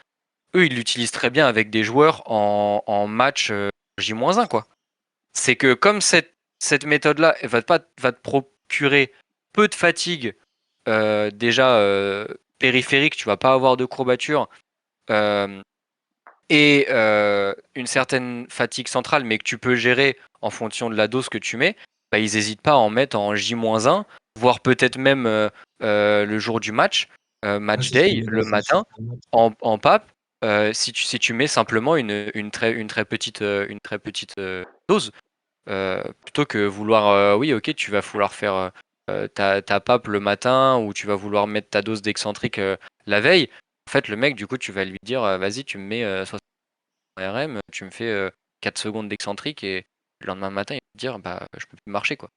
eux ils l'utilisent très bien avec des joueurs en match J-1 quoi. C'est que comme cette méthode-là va te procurer peu de fatigue déjà périphérique, tu vas pas avoir de courbature euh, et une certaine fatigue centrale, mais que tu peux gérer en fonction de la dose que tu mets, bah, ils n'hésitent pas à en mettre en J-1, voire peut-être même le jour du match, Ouais, match c'est ce qu'on day, met dans le les matin, échauffements. en PAP, si tu mets simplement une très petite dose. Plutôt que vouloir, oui, ok, tu vas vouloir faire ta PAP le matin ou tu vas vouloir mettre ta dose d'excentrique la veille. En fait, le mec, du coup, tu vas lui dire, vas-y, tu me mets 60 RM, tu me fais 4 secondes d'excentrique et le lendemain matin, il va te dire, bah, je peux plus marcher, quoi.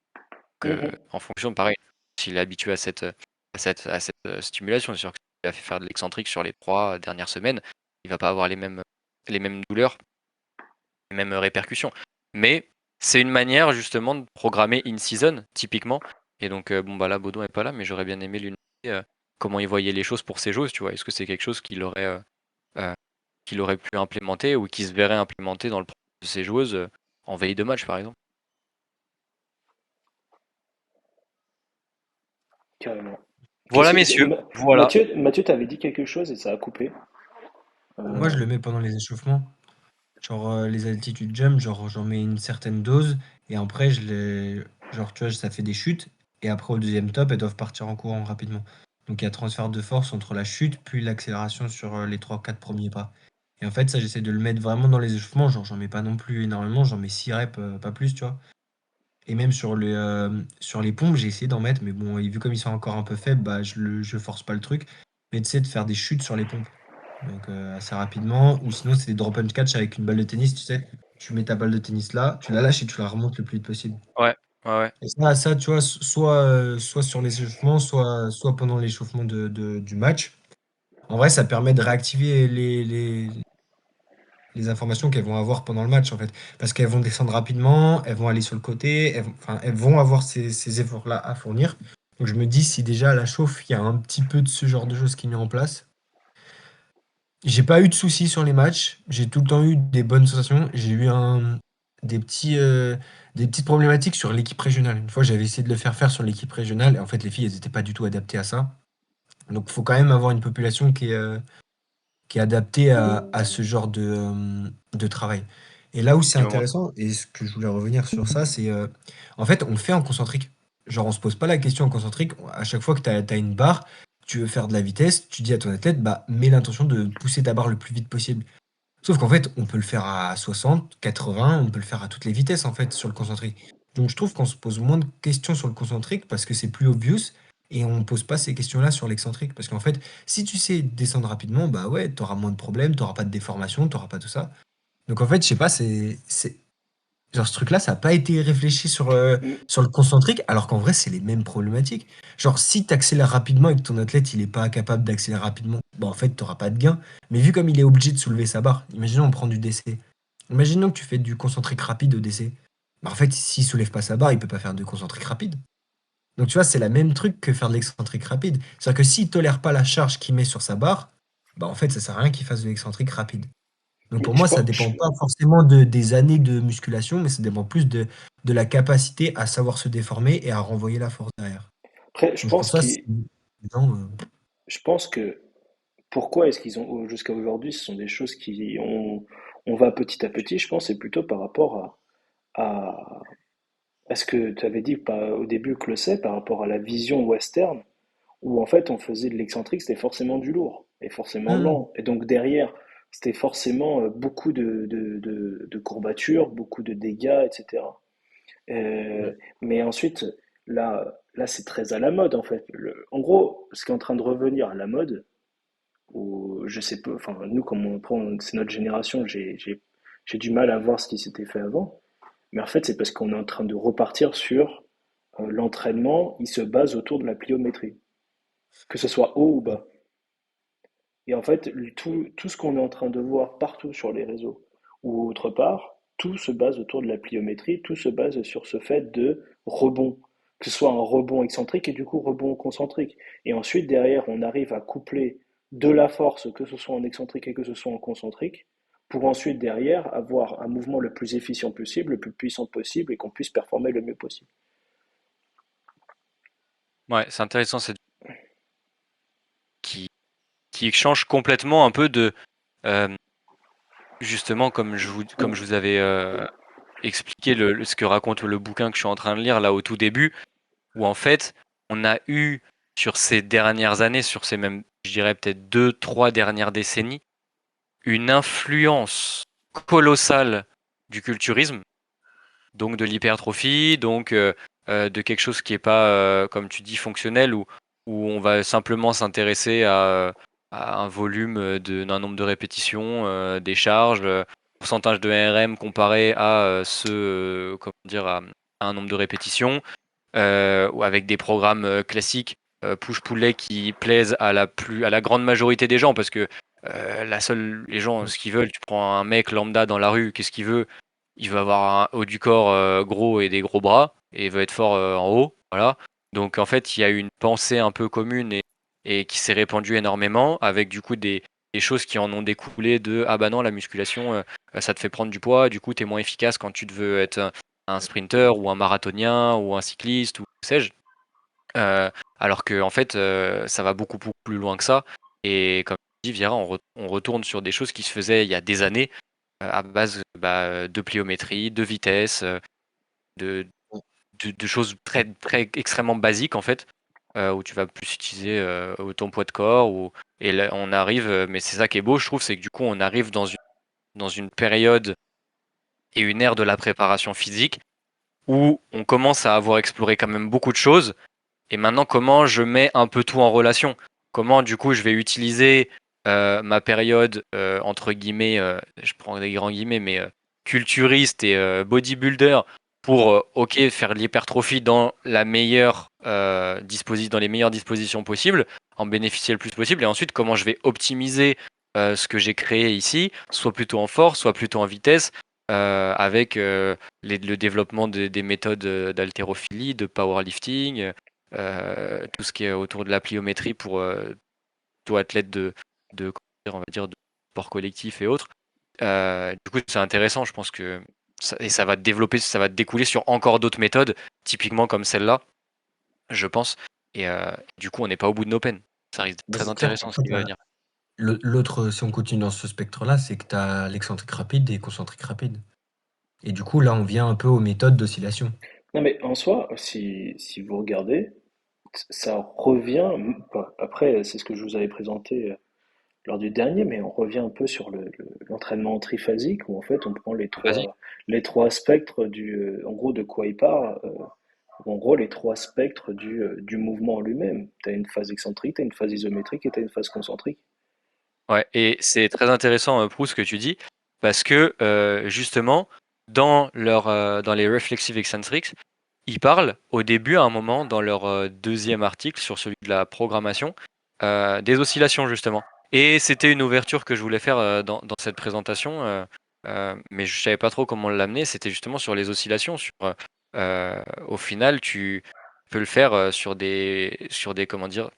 Mhm. En fonction, pareil, s'il est habitué à cette stimulation, c'est sûr que s'il a fait faire de l'excentrique sur les 3 dernières semaines, il va pas avoir les mêmes douleurs, les mêmes répercussions. Mais c'est une manière justement de programmer in-season, typiquement. Et donc, bon, bah là, Baudouin est pas là, mais j'aurais bien aimé lui demander comment il voyait les choses pour ses joueuses, tu vois. Est-ce que c'est quelque chose euh, qu'il aurait pu implémenter ou qui se verrait implémenter dans le programme de ses joueuses en veille de match, par exemple? Carrément. Voilà, messieurs. Voilà. Mathieu, t'avais dit quelque chose et ça a coupé. Moi, je Euh, le mets pendant les échauffements. Genre les altitude jump, genre j'en mets une certaine dose et après genre tu vois, ça fait des chutes et après au deuxième top, elles doivent partir en courant rapidement. Donc il y a transfert de force entre la chute puis l'accélération sur les trois quatre premiers pas. Et en fait, ça, j'essaie de le mettre vraiment dans les échauffements. Genre, j'en mets pas non plus énormément, j'en mets 6 reps, pas plus, tu vois. Et même sur les pompes, j'ai essayé d'en mettre, mais bon, et vu comme ils sont encore un peu faibles, bah, je force pas le truc. Mais tu sais, de faire des chutes sur les pompes. Donc assez rapidement. Ou sinon, c'est des drop and catch avec une balle de tennis, tu sais. Tu mets ta balle de tennis là, tu la lâches et tu la remontes le plus vite possible. Ouais, ouais, ouais. Et ça, tu vois, soit sur l'échauffement, soit pendant l'échauffement du match. En vrai, ça permet de réactiver les informations qu'elles vont avoir pendant le match, en fait. Parce qu'elles vont descendre rapidement, elles vont aller sur le côté, elles vont avoir ces efforts-là à fournir. Donc je me dis, si déjà à la chauffe, il y a un petit peu de ce genre de choses qui est mis en place. J'ai pas eu de soucis sur les matchs, j'ai tout le temps eu des bonnes sensations. J'ai eu des petits, des petites problématiques sur l'équipe régionale. Une fois, j'avais essayé de le faire faire sur l'équipe régionale, et en fait, les filles, elles n'étaient pas du tout adaptées à ça. Donc il faut quand même avoir une population qui est adapté à ce genre de travail. Et là où c'est Du moment. intéressant, et ce que je voulais revenir sur ça, c'est en fait, on le fait en concentrique. Genre, on se pose pas la question en concentrique. À chaque fois que tu as une barre, tu veux faire de la vitesse, tu dis à ton athlète, bah, mets l'intention de pousser ta barre le plus vite possible. Sauf qu'en fait, on peut le faire à 60, 80, on peut le faire à toutes les vitesses en fait sur le concentrique. Donc je trouve qu'on se pose moins de questions sur le concentrique parce que c'est plus obvious et on ne pose pas ces questions-là sur l'excentrique. Parce qu'en fait, si tu sais descendre rapidement, bah ouais, tu auras moins de problèmes, tu n'auras pas de déformation, tu n'auras pas tout ça. Donc en fait, je sais pas, genre ce truc-là, ça n'a pas été réfléchi Mm. sur le concentrique, alors qu'en vrai, c'est les mêmes problématiques. Genre, si tu accélères rapidement et que ton athlète, il est pas capable d'accélérer rapidement, bah en fait, tu n'auras pas de gain. Mais vu comme il est obligé de soulever sa barre, imaginons on prend du DC. Imaginons que tu fais du concentrique rapide au DC. Bah en fait, s'il soulève pas sa barre, il peut pas faire de concentrique rapide. Donc tu vois, c'est la même truc que faire de l'excentrique rapide. C'est-à-dire que s'il tolère pas la charge qu'il met sur sa barre, bah en fait, ça sert à rien qu'il fasse de l'excentrique rapide. Donc Mais pour moi, ça dépend pas forcément des années de musculation, mais ça dépend plus de la capacité à savoir se déformer et à renvoyer la force derrière. après, je Donc pour pense ça, qu'il, non, je pense que pourquoi est-ce qu'ils ont jusqu'à aujourd'hui, ce sont des choses qui on va petit à petit, je pense, c'est plutôt par rapport à, à ce que tu avais dit au début que le c'est, par rapport à la vision western, où en fait on faisait de l'excentrique, c'était forcément du lourd et forcément hum, lent. Et donc derrière, c'était forcément beaucoup de courbatures, beaucoup de dégâts, etc. Euh, hum, mais ensuite, là c'est très à la mode en fait. En gros, ce qui est en train de revenir à la mode, ou je sais pas, enfin nous comme on prend, c'est notre génération, j'ai du mal à voir ce qui s'était fait avant. Mais en fait, c'est parce qu'on est en train de repartir sur l'entraînement, il se base autour de la pliométrie, que ce soit haut ou bas. Et en fait, tout ce qu'on est en train de voir partout sur les réseaux ou autre part, tout se base autour de la pliométrie, tout se base sur ce fait de rebond, que ce soit un rebond excentrique et du coup rebond concentrique. Et ensuite, derrière, on arrive à coupler de la force, que ce soit en excentrique et que ce soit en concentrique, pour ensuite, derrière, avoir un mouvement le plus efficient possible, le plus puissant possible et qu'on puisse performer le mieux possible. Ouais, c'est intéressant, c'est qui, qui change complètement un peu de euh, justement comme je vous avais expliqué ce que raconte le bouquin que je suis en train de lire là au tout début, où en fait on a eu sur ces dernières années, sur ces mêmes, je dirais peut-être deux, trois dernières décennies, une influence colossale du culturisme, donc de l'hypertrophie, donc de quelque chose qui n'est pas, comme tu dis, fonctionnel, où on va simplement s'intéresser à un volume d'un nombre de répétitions, des charges, pourcentage de RM comparé à comment dire, à un nombre de répétitions, ou avec des programmes classiques push-pull-leg qui plaisent à la grande majorité des gens, parce que les gens, ce qu'ils veulent, tu prends un mec lambda dans la rue, qu'est-ce qu'il veut? Il veut avoir un haut du corps gros et des gros bras, et il veut être fort en haut, voilà. Donc en fait, il y a eu une pensée un peu commune et qui s'est répandue énormément, avec du coup des choses qui en ont découlé de ah bah non, la musculation, ça te fait prendre du poids, du coup, tu es moins efficace quand tu te veux être un sprinter ou un marathonien ou un cycliste ou que sais-je. Euh, alors que en fait, ça va beaucoup, beaucoup plus loin que ça. Et comme dit Viera, on retourne sur des choses qui se faisaient il y a des années à base de pliométrie, de vitesse, de, de choses très, très extrêmement basiques en fait, où tu vas plus utiliser ton poids de corps. Et là, on arrive, mais c'est ça qui est beau, je trouve, c'est que du coup, on arrive dans une période et une ère de la préparation physique où on commence à avoir exploré quand même beaucoup de choses. Et maintenant, comment je mets un peu tout en relation? Comment, du coup, je vais utiliser ma période, entre guillemets, je prends des grands guillemets, mais culturiste et bodybuilder pour, ok, faire de l'hypertrophie dans dans les meilleures dispositions possibles, en bénéficier le plus possible. Et ensuite, comment je vais optimiser ce que j'ai créé ici, soit plutôt en force, soit plutôt en vitesse, avec le développement des méthodes d'haltérophilie, de powerlifting, tout ce qui est autour de la pliométrie pour tout athlète comment dire, on va dire, de sport collectif et autres. Du coup, c'est intéressant, je pense que et ça va développer, ça va découler sur encore d'autres méthodes, typiquement comme celle-là, je pense. Et du coup, on n'est pas au bout de nos peines. Ça risque d'être Bah, très c'est clair. intéressant ce Après, qui va venir. l'autre, si on continue dans ce spectre-là, c'est que tu as l'excentrique rapide et concentrique rapide. Et du coup, là, on vient un peu aux méthodes d'oscillation. Non, mais en soi, si vous regardez, ça revient. Après, c'est ce que je vous avais présenté lors du dernier, mais on revient un peu sur l'entraînement triphasique où en fait on prend Vas-y. les trois spectres en gros de quoi il part, en gros les trois spectres du mouvement en lui-même. Tu as une phase excentrique, tu as une phase isométrique et tu as une phase concentrique. Ouais, et c'est très intéressant, Proust, ce que tu dis, parce que justement, dans les Reflexive Eccentrics, ils parlent au début, à un moment, dans leur deuxième article sur celui de la programmation, des oscillations, justement. Et c'était une ouverture que je voulais faire dans cette présentation, mais je savais pas trop comment l'amener. C'était justement sur les oscillations. Au final, tu peux le faire comment dire,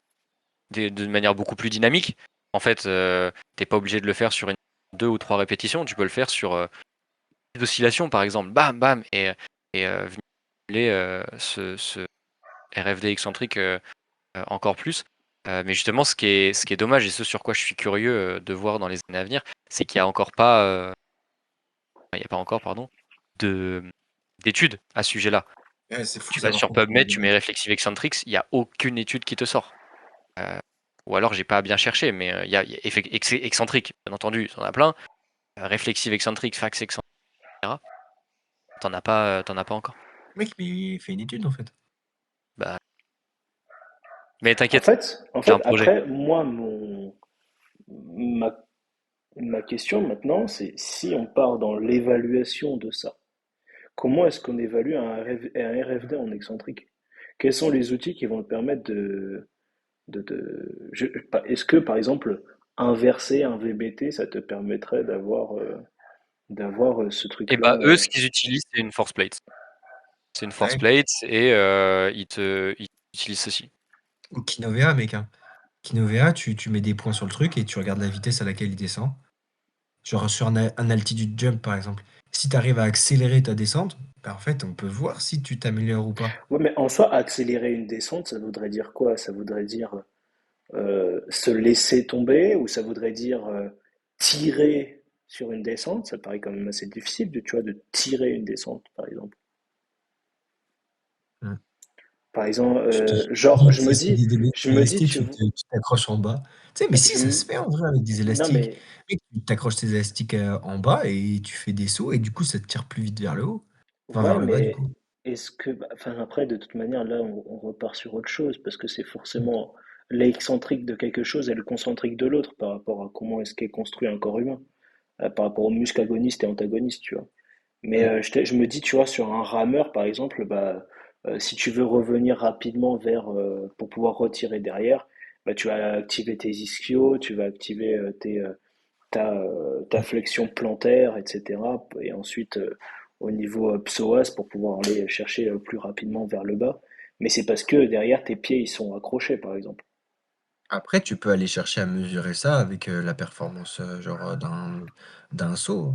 de manière beaucoup plus dynamique. En fait, t'es pas obligé de le faire sur une, deux ou trois répétitions. Tu peux le faire sur des oscillations, par exemple. Bam, bam, et venir ce RFD excentrique encore plus. Mais justement, ce qui est dommage et ce sur quoi je suis curieux de voir dans les années à venir, c'est qu'il n'y a encore pas, il y a pas encore, pardon, de d'études à ce sujet-là. Ouais, c'est fou Tu vas d'avoir sur continué PubMed, de tu mets mettre. Reflexive Eccentrics, il n'y a aucune étude qui te sort. Euh, ou alors j'ai pas bien cherché, mais il y a excentrique, bien entendu, t'en as plein. Réflexive excentrique, fax excentrique, etc. T'en as pas encore. Mec, mais il fait une étude en fait. Bah, mais En t'inquiète, fait, en j'ai un fait projet. après, moi, ma, ma question maintenant, c'est si on part dans l'évaluation de ça, comment est-ce qu'on évalue un RFD en excentrique? Quels sont les outils qui vont te permettre est-ce que, par exemple, inverser un VBT, ça te permettrait d'avoir ce Et truc-là bah eux, ce qu'ils utilisent, c'est une force plate. C'est une force Ouais. plate et ils utilisent ceci. Ou Kinovea, mec, hein. Kinovea, tu mets des points sur le truc et tu regardes la vitesse à laquelle il descend. Genre sur un altitude jump, par exemple. Si tu arrives à accélérer ta descente, bah, en fait, on peut voir si tu t'améliores ou pas. Ouais, mais en soi, accélérer une descente, ça voudrait dire quoi? Ça voudrait dire se laisser tomber ou ça voudrait dire tirer sur une descente? Ça paraît quand même assez difficile, tu vois, de tirer une descente, par exemple. Hmm. Par exemple, Tu te genre, c'est je des me dis, élastiques, tu t'accroches en bas. Tu sais, mais si, je, ça me- se fait en vrai avec des non élastiques. mais Mec, tu t'accroches tes élastiques en bas et tu fais des sauts et du coup, ça te tire plus vite vers le haut. Enfin, ouais, vers le bas, du mais coup. est-ce que, enfin après, de toute manière, là, on repart sur autre chose parce que c'est Hmm. forcément l'excentrique de quelque chose et le concentrique de l'autre par rapport à comment est-ce qu'est construit un corps humain, par rapport aux muscles agonistes et antagonistes, tu vois. Mais Hmm. je me dis, tu vois, sur un rameur, par exemple, si tu veux revenir rapidement pour pouvoir retirer derrière, bah, tu vas activer tes ischios, tu vas activer ta flexion plantaire, etc. Et ensuite, au niveau psoas, pour pouvoir aller chercher plus rapidement vers le bas. Mais c'est parce que derrière, tes pieds, ils sont accrochés, par exemple. Après, tu peux aller chercher à mesurer ça avec la performance genre d'un saut.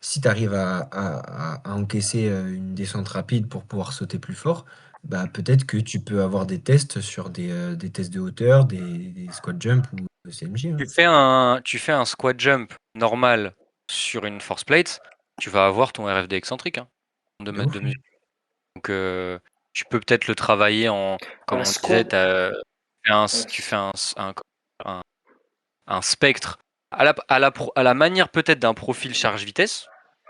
Si tu arrives à encaisser une descente rapide pour pouvoir sauter plus fort, bah peut-être que tu peux avoir des tests sur des tests de hauteur, des squat jump ou CMJ, hein. Tu fais un squat jump normal sur une force plate, tu vas avoir ton RFD excentrique de De mètre ouf, de oui. mesure. Donc tu peux peut-être le travailler en, comme Un on disait, squat, tu fais un spectre à la manière peut-être d'un profil charge-vitesse.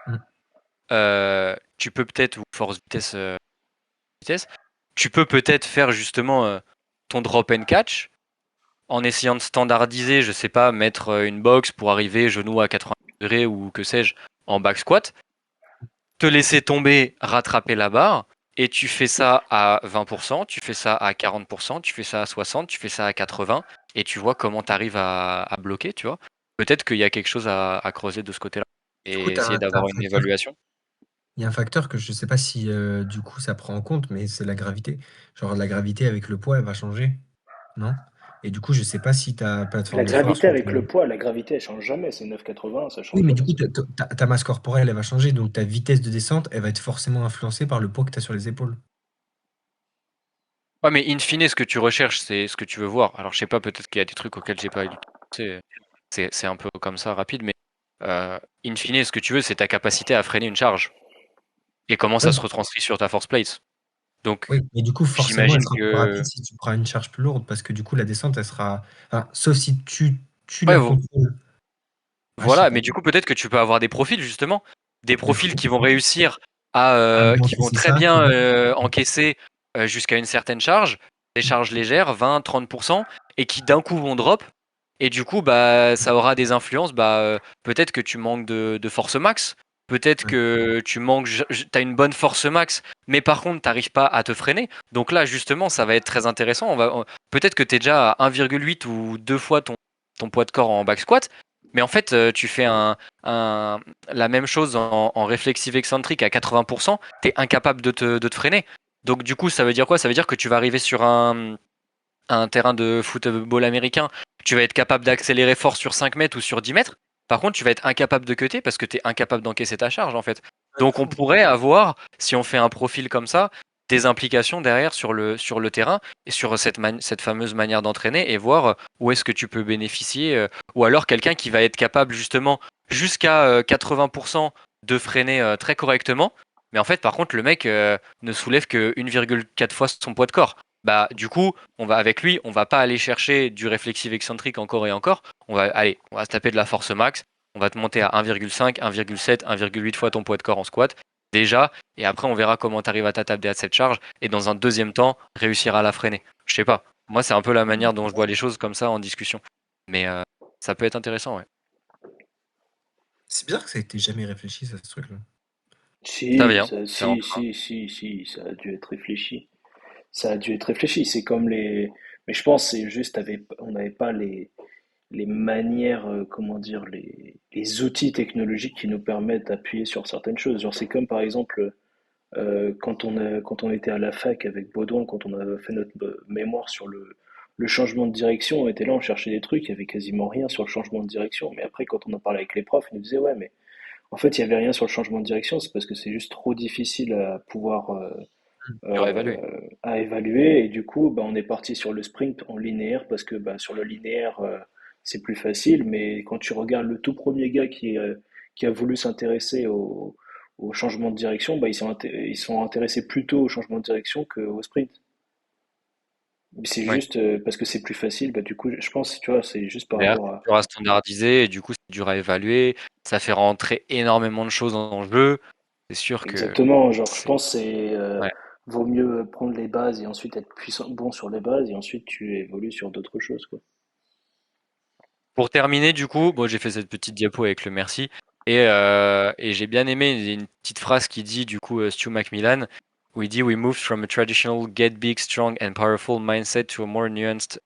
Mm. Tu peux peut-être, ou force-vitesse, vitesse, tu peux peut-être faire justement ton drop and catch en essayant de standardiser, je sais pas, mettre une box pour arriver genou à 80 degrés ou que sais-je en back squat, te laisser tomber, rattraper la barre, et tu fais ça à 20%, tu fais ça à 40%, tu fais ça à 60%, tu fais ça à 80%, et tu vois comment tu arrives à bloquer, tu vois. Peut-être qu'il y a quelque chose à creuser de ce côté-là, Du coup, et essayer t'as un d'avoir une facteur. évaluation. Il y a un facteur que je sais pas si du coup ça prend en compte, mais c'est la gravité. Genre la gravité avec le poids, elle va changer, non? Et du coup, je sais pas si ta la plateforme de force gravité contre avec le poids, la gravité, elle change jamais. C'est 9,80, ça Oui, change mais du jamais. coup, ta masse corporelle, elle va changer, donc ta vitesse de descente, elle va être forcément influencée par le poids que tu as sur les épaules. Ouais, mais in fine, ce que tu recherches, c'est ce que tu veux voir. Alors, je sais pas, peut-être qu'il y a des trucs auxquels j'ai pas eu le temps. C'est un peu comme ça, rapide, mais in fine, ce que tu veux, c'est ta capacité à freiner une charge. Et comment ça Oui, se retranscrit sur ta force plate. Donc, oui, mais du coup, forcément, elle j'imagine sera plus rapide que. si tu prends une charge plus lourde, parce que du coup, la descente, elle sera. Enfin, sauf si tu Ouais, la contrôles. Ah, je sais voilà, pas. mais du coup, peut-être que tu peux avoir des profils, justement. Des Des profils profils qui vont réussir à. à bien Qui vont encaisser très ça, bien c'est bon. encaisser jusqu'à une certaine charge, des charges légères, 20-30%, et qui d'un coup vont drop. Et du coup, bah, ça aura des influences. Bah, peut-être que tu manques de force max. Peut-être Ouais. que tu manques, t'as une bonne force max, mais par contre, tu n'arrives pas à te freiner. Donc là, justement, ça va être très intéressant. Peut-être que tu es déjà à 1,8 ou 2 fois ton poids de corps en back squat, mais en fait, tu fais la même chose en réflexive excentrique à 80%, tu es incapable de te freiner. Donc du coup, ça veut dire quoi? Ça veut dire que tu vas arriver sur un terrain de football américain, tu vas être capable d'accélérer fort sur 5 mètres ou sur 10 mètres. Par contre, tu vas être incapable de cutter parce que tu es incapable d'encaisser ta charge en fait. Ouais, de Donc on fou. pourrait avoir, si on fait un profil comme ça, des implications derrière sur le terrain et sur cette fameuse manière d'entraîner et voir où est-ce que tu peux bénéficier. Ou alors quelqu'un qui va être capable justement jusqu'à 80% de freiner très correctement. Mais en fait, par contre, le mec ne soulève que 1,4 fois son poids de corps. Bah, du coup, avec lui, on va pas aller chercher du réflexive excentrique encore et encore. On va se taper de la force max. On va te monter à 1,5, 1,7, 1,8 fois ton poids de corps en squat déjà, et après on verra comment tu arrives à t'adapter à cette charge, et dans un deuxième temps, réussir à la freiner. Je sais pas. Moi, c'est un peu la manière dont je vois les choses comme ça en discussion. Mais ça peut être intéressant, ouais. C'est bizarre que ça ait été jamais réfléchi, ça, ce truc-là. Ça Si, vient. ça, C'est en- si, ça a dû être réfléchi. Ça a dû être réfléchi. C'est comme les. Mais je pense que c'est juste, on n'avait pas les manières, comment dire, les outils technologiques qui nous permettent d'appuyer sur certaines choses. Genre, c'est comme par exemple, quand on était à la fac avec Baudouin, quand on a fait notre mémoire sur le changement de direction, on était là, on cherchait des trucs, il y avait quasiment rien sur le changement de direction. Mais après, quand on en parlait avec les profs, ils nous disaient, ouais, mais en fait, il y avait rien sur le changement de direction, c'est parce que c'est juste trop difficile à pouvoir surévalué. à évaluer. Et du coup, bah, on est parti sur le sprint en linéaire parce que bah, sur le linéaire, c'est plus facile. Mais quand tu regardes le tout premier gars qui a voulu s'intéresser au changement de direction, bah, ils sont intéressés plutôt au changement de direction qu'au sprint. C'est Ouais. juste parce que c'est plus facile. Bah, du coup, je pense, tu vois, c'est juste par Derrière, rapport c'est à. dur à standardiser, et du coup, c'est dur à évaluer. Ça fait rentrer énormément de choses en jeu. C'est sûr que Exactement, genre je c'est. pense que c'est Ouais. vaut mieux prendre les bases et ensuite être puissant, bon sur les bases et ensuite tu évolues sur d'autres choses quoi. Pour terminer, du coup, bon, j'ai fait cette petite diapo avec le merci. Et j'ai bien aimé une petite phrase qui dit, du coup, Stu McMillan, où il dit: We moved from a traditional get big, strong and powerful mindset to a more nuanced